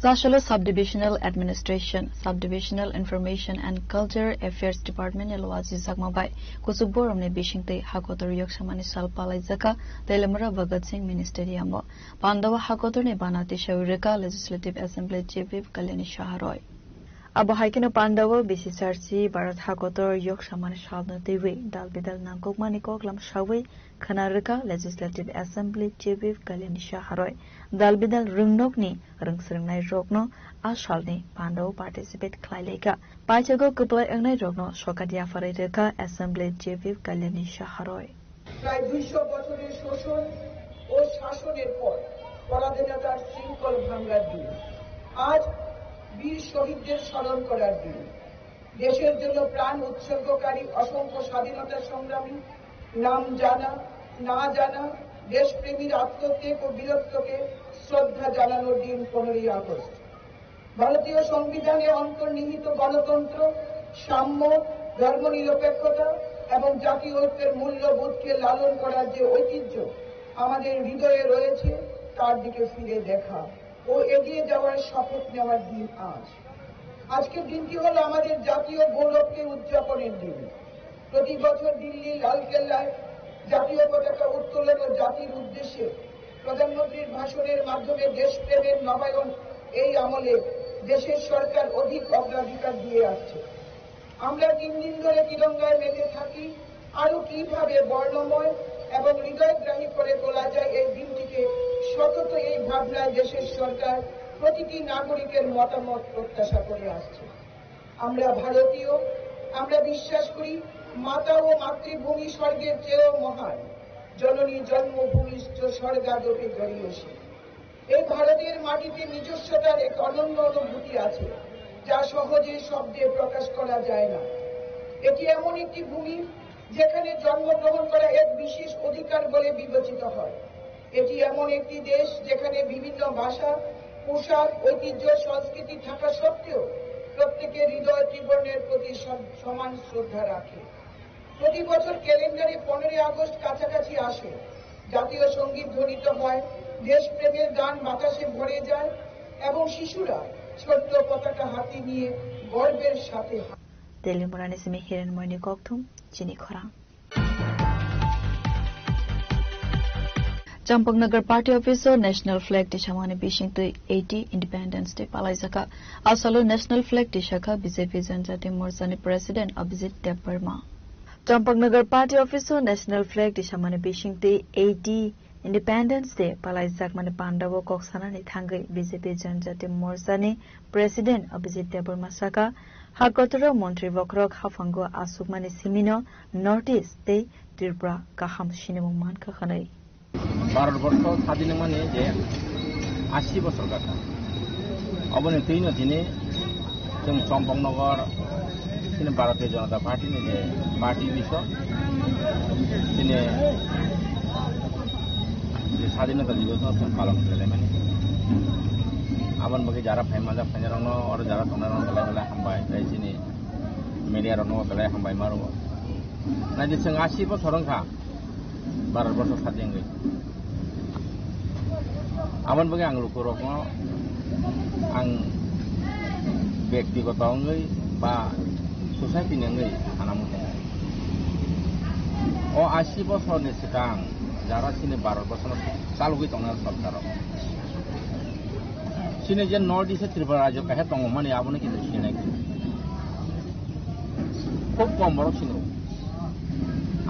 Zashala Subdivisional Administration, Subdivisional Information and Culture Affairs Department Elwazi Zakmabai, Kusubboromne Bishingte Hakotor Yoksamani Salpalai Zaka, Telemura Bhagat Singh Ministerium, Pandawa Hakotorne Banati Shaurika Legislative Assembly Chief Whip Kalyani Shaharoy. Abo Haikino Pandawa BCSRC Bharat Hakotor Yoksamani Shalna Dewi, Dalbidal Nangkokmani Koklam Shawi, Khanarika Legislative Assembly Chief Whip Kalyani Shaharoy. Dalbidal Rungnokni Rungsringnai Rokno Ashalni Pandaw participate Klaileka Pachago Kuplai Angnai Rokno Shokadia Farideka Assembly Chief Whip Kalyani Shaharoy. প্রায় 200 বছরের শোষণ ও শাসনের পর পরাধীনতার শৃঙ্খল ভাঙার দিন আজ বীর শহীদদের স্মরণ করার দিন। দেশের জন্য প্রাণ উৎসর্গকারী অসংখ্য স্বাধীনতা সংগ্রামী নাম জানা না জানা দেশপ্রেমীর আত্মত্যাগ ও বীরত্বকে শ্রদ্ধা জানানোর দিন 15ই আগস্ট। ভারতীয় সংবিধানে অন্তর্নিহিত গণতন্ত্র, সাম্য, ধর্মনিরপেক্ষতা এবং জাতীয় ঐক্যের মূল্যবোধকে লালন করার যে ঐতিহ্য আমাদের হৃদয়ে রয়েছে তার দিকে ফিরে দেখা ও এগিয়ে যাওয়ার শপথ নেওয়ার দিন আজ। আজকের দিনটি হল আমাদের জাতীয় গৌরবকে উদযাপনের দিন। প্রতি বছর দিল্লি লালকেল্লায় জাতীয় পতাকা উত্তোলন ও জাতির উদ্দেশ্যে প্রধানমন্ত্রীর ভাষণের মাধ্যমে দেশপ্রেমের নবায়ন এই আমলে দেশের সরকার অধিক অগ্রাধিকার দিয়ে আসছে। আমরা 3 দিন ধরে তিরঙ্গায় মেতে থাকি। আরো কিভাবে বর্ণময় এবং হৃদয়গ্রাহী করে তোলা যায় এই দিনটিকে, সতত এই ভাবনায় দেশের সরকার প্রতিটি নাগরিকের মতামত প্রত্যাশা করে আসছে। আমরা ভারতীয়, আমরা বিশ্বাস করি মাতা ও মাতৃভূমি স্বর্গের চেয়েও মহান, জননী জন্মভূমিষ্ঠ স্বর্গাদপে জড়িয়েছে। এই ভারতের মাটিতে নিজস্বতার এক অনন্য অনুভূতি আছে যা সহজে শব্দে প্রকাশ করা যায় না। এটি এমন একটি ভূমি যেখানে জন্মগ্রহণ করা এক বিশেষ অধিকার বলে বিবেচিত হয়। এটি এমন একটি দেশ যেখানে বিভিন্ন ভাষা, পোশাক, ঐতিহ্য, সংস্কৃতি থাকা সত্ত্বেও প্রত্যেকের হৃদয় ত্রিবর্ণের প্রতি সমান শ্রদ্ধা রাখে। প্রতি বছর ক্যালেন্ডারে 15ই আগস্ট কাছাকাছি আসে, জাতীয় সঙ্গীত ধ্বনিত হয়, দেশপ্রেমের গান বাতাসে ভরে যায় এবং শিশুরা ছোট্ট পতাকা হাতে নিয়ে গর্বের সাথে দিল্লি মুরানি সিমি হিরেনমণি ককথুম চিনি খরা Champaknagar Party Office National Flag Tishamani Bishing 80 Independence Day Palaisaka Asalo National Flag Tishaka BJP Janjati Morsani President Abhijit Debarma Champaknagar Party Office National Flag Tishamani Bishing 80 Independence Day Palaisak Mani Pandawo Koksana ni Thangai BJP Janjati Morsani President Abhijit Debarma Saka Hakotoro Montri Vokrok Hafango Asukmani Simino Notice Day Tripura Kaham Shinimman Kakhanai Bharatvarsha স্বাধীন মানে যে 80 বছর কাটা অবনে তিন দিনে जों चम्पकनगर दिनै भारतीय जनता पार्टीनि जे पार्टी বিষয় दिनै যে স্বাধীনতা দিবস পালন করে মানে আবার মগে যারা ফাইমাজা ফাইনারনো আর যারা তোনারনো গলা হামবাই দিनै মিডিয়ারনো গলা হামবাই মারো না যে जों 80 বছর রংখা भारतबर्ष স্বাধীন গই आमन बगे आं लुकुरकनो आं व्यक्तिगत अंगै बा सोसाइटी नंगै आनाम ओ 80 बছरनि सिगां যারা চিনি 12 বছর চালু হয়ে দङ সরকার চিনি যে নর্থ ইস্ট ত্রিপুরা রাজ্য কাহে দङ মানে আবনি কিন্তু চিনি খুব কম বড় ছিল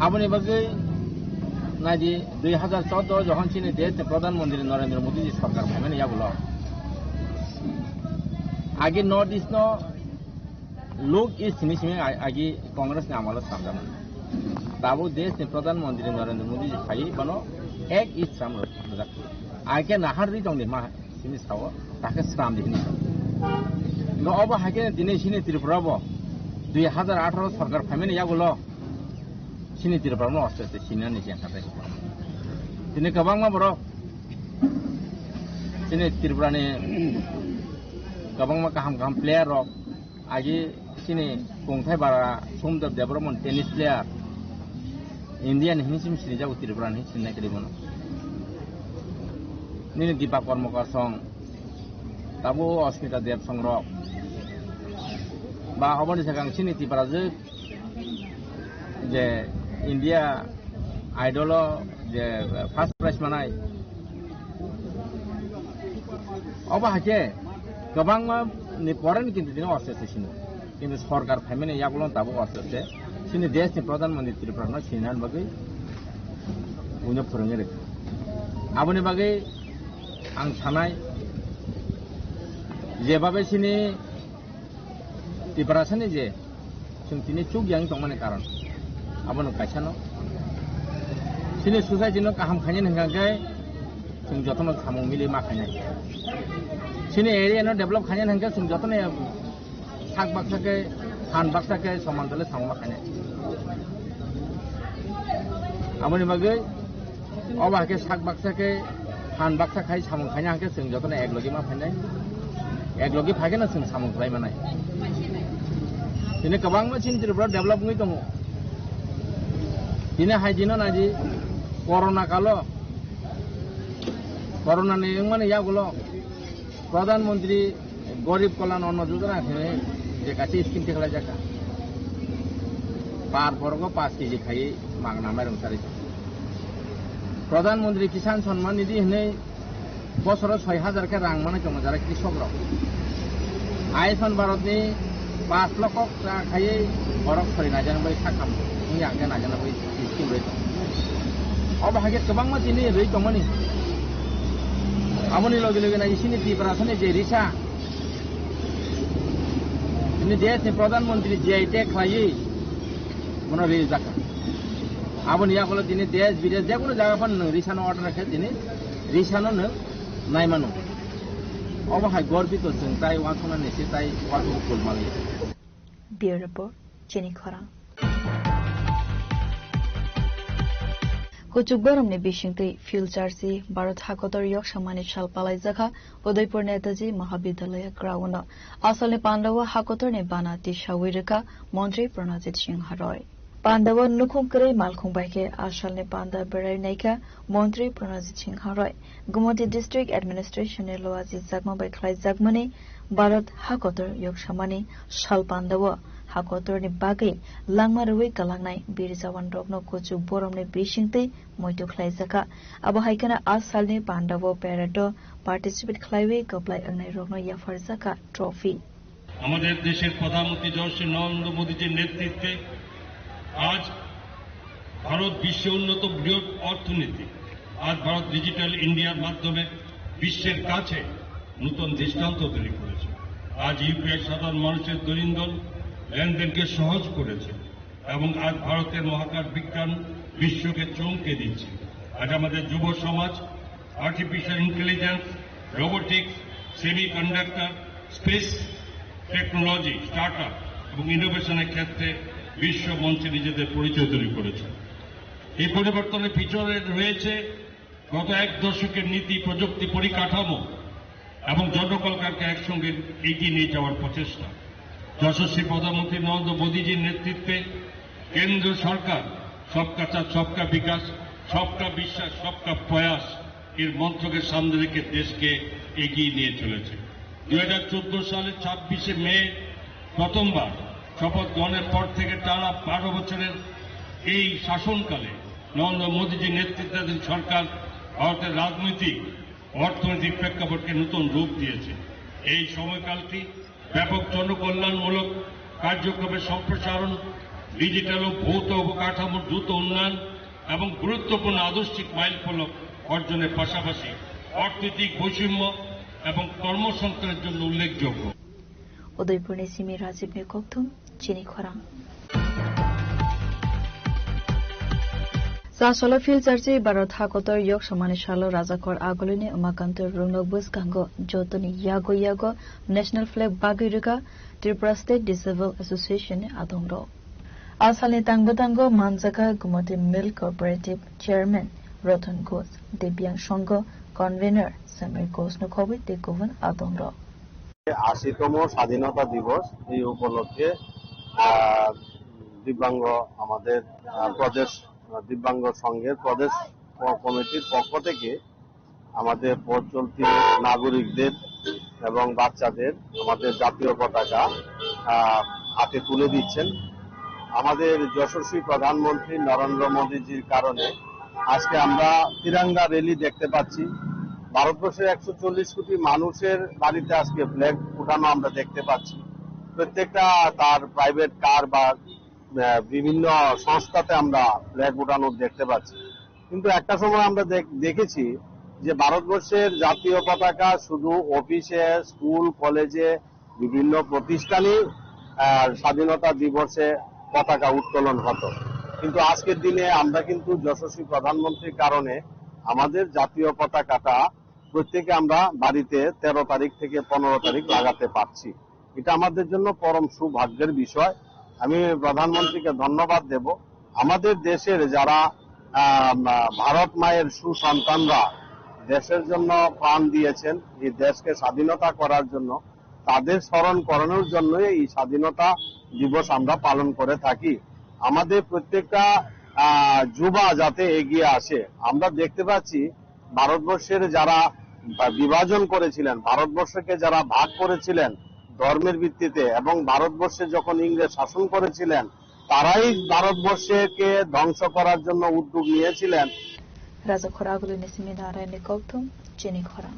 আবনি বাকি নাজি 2014 যখন চিনি দেশ প্রধানমন্ত্রী নরেন্দ্র মোদী সরকার মানে ইয়াগুলো आगे नॉर्थ ईस्ट नो लोग इस सिमी आगे कांग्रेस ने आमाल सामना ताबो देश ने प्रधानमंत्री नरेंद्र मोदी जी खाई बनो एक इस सामर आगे नाहार दी दंग मा सिमी साव ताके स्राम दिनि नो अब हाके दिनै सिनि त्रिपुरा बो 2018 सरकार फाइमेन यागुलो सिनि त्रिपुरा नो अस्ते सिनि नि जेन थाबाय दिनै गोबां मा बरो सिनि त्रिपुरा नि गोबां गाहाम प्लेयार रक आगे सिनि गंथाय बारा समदेव देबरमन टेनिस प्लेयार इंडियान हिंसिम सिनि जागो त्रिपुरा नि सिनि नागिरिबोन निनि दीपा कर्मकर सं ताबो अस्मिता देव संग्र बा अबनि सागां सिनि त्रिपुरा जे इंडिया आइडल जे फार्स्ट प्राइज मानाय अब हाके गोबां नि परेन किन्तु दिनै अस्ते सिनि किन्तु सरकार फाइमेन यागुलो ताबो अस्ते सिनि देशनि प्रधानमन्त्री त्रिपुरा सिनान बागै उनो फोरोङो रे आबनि बागै आं सानाय जेबाबे सिनि त्रिपुरा सनि जे जों दिनै चुक यां दंमाने कारण आबनो काइसानो सिनि सोसाइटिनो गाहाम खायनो हंगांगै जों जतन सामु मिलि माखायनाय सिनि एरिया नो डेभलप खायनो हंगा जों जतन साग बाक्साके हान बाक्साके समानतले सामु माखायनाय आबनि बागै अबाके साग बाक्साके हान बाक्सा खाय सामु खायनो हंगा जों जतन एकलगि माखायनाय एकलगि फागेना जों सामु खाय मानाय दिनै गोबां सिनि त्रिपुरा डेभलप गै दङ दिनै हायदिनो नाजि कोरोना कालो कोरोना ने माने यागुलो प्रधानमंत्री गरीब कल्याण अन्न योजना जे गासै स्किम टेकला जाका पार बरगो 5 केजी खाई मागना माइरं सारि प्रधानमंत्री किसान सम्मान निधि हनै बसर 6000 के रां माने कम जारा कृषक रक आयुष्मान भारत नि 5 लाख खाई बरक सरि नाजानो बै साखाम नि आंगे नाजानो बै स्किम रै अब हागे गोबां मा दिनै रै दमनि आबनि लगे लगे ना इसिनि त्रिपुरा सनि जे रिसा दिनै देशनि प्रधानमंत्री जे टेक खाई मनो रि जाका आबनि यागुलो दिनै देश विदेश जेकुनो जागाफोर नों रिसानो अर्डार राखे दिनै रिसानो नों नायमानो अब हाय गर्बित जों ताइ वासना नेसे ताइ वासु कुलमालि बियर रिपोर्ट चेनी खरा कुचुकबरमनि बिसिंतै फिल्चारसि Bharat हाकतर yok samani sal palai jaka Udaipur Netaji Mahavidyalaya ground asalni Pandawa hakotor ne bana tisawirika Mantri Pranajit Singh Roy Pandawa nukhumkre malkhumbaike asalni Panda berai naika Mantri Pranajit Singh Roy Gumati District Administration ne loaji jagma bai khlai jagmani Bharat hakotor yok samani sal Pandawa हाकोतर नि बागै लांमा रुई कलांनाय बीर जवान रगनो कुचुक बरमनि बिसिंतै मयतो खलाइजाका अब हाइकना आज सालनि Pandav प्यारेड participate खलाइवे कपलाय अंगनाय रगनो याफारजाका trophy আমাদের দেশের প্রধানমন্ত্রী জনশ্রী নরেন্দ্র মোদীজির নেতৃত্বে আজ ভারত বিশ্বের উন্নত বৃহৎ অর্থনীতি আজ ভারত ডিজিটাল ইন্ডিয়ার মাধ্যমে বিশ্বের কাছে নতুন দৃষ্টান্ত তৈরি করেছে আজ ইউপিআই সাধারণ মানুষের দৈনন্দিন লেনদেনকে সহজ করেছে এবং আজ ভারতের মহাকাশ বিজ্ঞান বিশ্বকে চমকে দিচ্ছে আজ আমাদের যুব সমাজ artificial intelligence robotics semiconductor space technology startup এবং ইনোভেশনের ক্ষেত্রে বিশ্ব মঞ্চে নিজেদের পরিচয় তৈরি করেছে এই পরিবর্তনের পিছনে রয়েছে গত এক দশকের নীতি প্রযুক্তি পরিকাঠামো এবং জনকল্যাণকে একসঙ্গে এগিয়ে নিয়ে যাওয়ার প্রচেষ্টা যশস্বী প্রধানমন্ত্রী নরেন্দ্র মোদীজির নেতৃত্বে কেন্দ্র সরকার সবকা সাথ সবকা বিকাশ সবকা বিশ্বাস সবকা প্রয়াস এর মন্ত্রকে সামনে রেখে দেশকে এগিয়ে নিয়ে চলেছে 2014 সালের 26 মে প্রথমবার শপথ গ্রহণের পর থেকে টানা 12 বছরের এই শাসনকালে নরেন্দ্র মোদীজির নেতৃত্বাধীন সরকার ভারতের রাজনৈতিক অর্থনৈতিক প্রেক্ষাপটকে নতুন রূপ দিয়েছে। এই সময়কালটি ব্যাপক জনকল্যাণমূলক কার্যক্রমের সম্প্রসারণ, ডিজিটাল ও ভৌত অবকাঠামোর দ্রুত উন্নয়ন এবং গুরুত্বপূর্ণ আদর্শিক মাইলফলক অর্জনের পাশাপাশি অর্থনৈতিক বৈষম্য এবং কর্মসংস্থানের জন্য উল্লেখযোগ্য। উদয়পুরের সিমি রাজীব নেকথম চিনি খরাং Sasolo Phil Church Barat Hakotor Yok Samani Shalo Razakor Agolini Umakanto Runok Buskango Jotoni Yago National Flag Bagirika Tripura State Disabled Association Adongro Asali Tangbatango Manzaka Gumoti Mill Cooperative Chairman Rotan Ghosh Debyang Shongo Convener Samir Ghosh Nukobi de Govan Adongro 80তম স্বাধীনতা দিবস এই উপলক্ষে দিব্যাঙ্গ আমাদের প্রদেশ দিব্যাঙ্গ সংঘের প্রদেশ কমিটির পক্ষ থেকে আমাদের পথ চলতি নাগরিকদের এবং বাচ্চাদের আমাদের জাতীয় পতাকা হাতে তুলে দিচ্ছেন। আমাদের যশস্বী প্রধানমন্ত্রী নরেন্দ্র মোদীজির কারণে আজকে আমরা তিরঙ্গা র্যালি দেখতে পাচ্ছি। ভারতবর্ষের 140 কোটি মানুষের বাড়িতে আজকে ফ্ল্যাগ উঠানো আমরা দেখতে পাচ্ছি। প্রত্যেকটা তার প্রাইভেট কার বা বিভিন্ন সংস্থাতে আমরা ফ্ল্যাগ উঠানো দেখতে পাচ্ছি। কিন্তু একটা সময় আমরা দেখেছি যে ভারতবর্ষের জাতীয় পতাকা শুধু অফিসে, স্কুল, কলেজে, বিভিন্ন প্রতিষ্ঠানে স্বাধীনতা দিবসে পতাকা উত্তোলন হতো। কিন্তু আজকের দিনে আমরা কিন্তু যশস্বী প্রধানমন্ত্রীর কারণে আমাদের জাতীয় পতাকাটা প্রত্যেকে আমরা বাড়িতে 13 তারিখ থেকে 15 তারিখ লাগাতে পারছি। এটা আমাদের জন্য পরম সৌভাগ্যের বিষয়। আমি প্রধানমন্ত্রীকে ধন্যবাদ দেব। আমাদের দেশের যারা ভারত মায়ের সুসন্তানরা দেশের জন্য প্রাণ দিয়েছেন, এই দেশকে স্বাধীনতা করার জন্য, তাদের স্মরণ করানোর জন্য এই স্বাধীনতা দিবস আমরা পালন করে থাকি। আমাদের প্রত্যেকটা যুবা যাতে এগিয়ে আসে। আমরা দেখতে পাচ্ছি ভারতবর্ষের যারা বিভাজন করেছিলেন, ভারতবর্ষকে যারা ভাগ করেছিলেন ধর্মের ভিত্তিতে, এবং ভারতবর্ষে যখন ইংরেজ শাসন করেছিলেন তারাই ভারতবর্ষকে ধ্বংস করার জন্য উদ্যোগ নিয়েছিলেন। রাজা খরাগুলো নিসিমি নারায়ণে কৌতুম চিনি খরা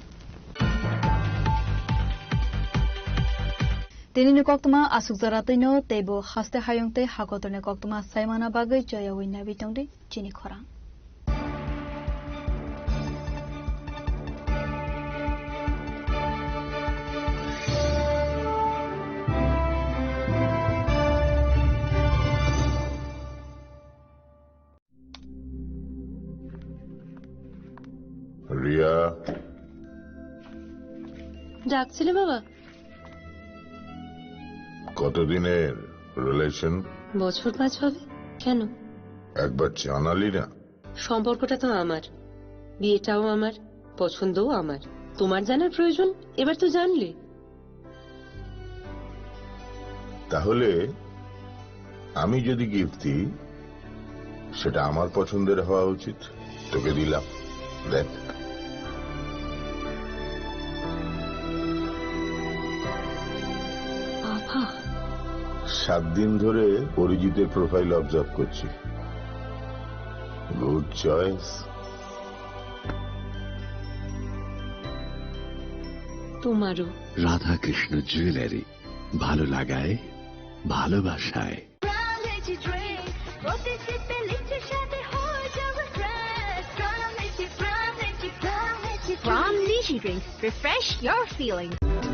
তিনি কক্তমা আসুক জারাতৈনো তেবো হাস্তে হায়ংতে হাকতনে কক্তমা সাইমানা বাগৈ জয়াউই নাবিতংদে চিনি খরা রিয়া ডাকছিলে বাবা? কতদিনের রিলেশন? বছর 5 হবে। কেন? একবার জানালি না? সম্পর্কটা তো আমার, বিয়েটাও আমার, পছন্দও আমার। তোমার জানার প্রয়োজন এবার তো জানলে। তাহলে আমি যদি গিফট দিই সেটা আমার পছন্দের হওয়া উচিত। তোকে দিলাম, দেখ। বাবা, 7 দিন ধরে অরিজিতের প্রোফাইল অবজার্ভ করছি। Good choice. তোমারও। রাধাকৃষ্ণ জুয়েলারি, ভালো লাগায়, ভালোবাসায়। From Nishi Drinks, refresh your feelings.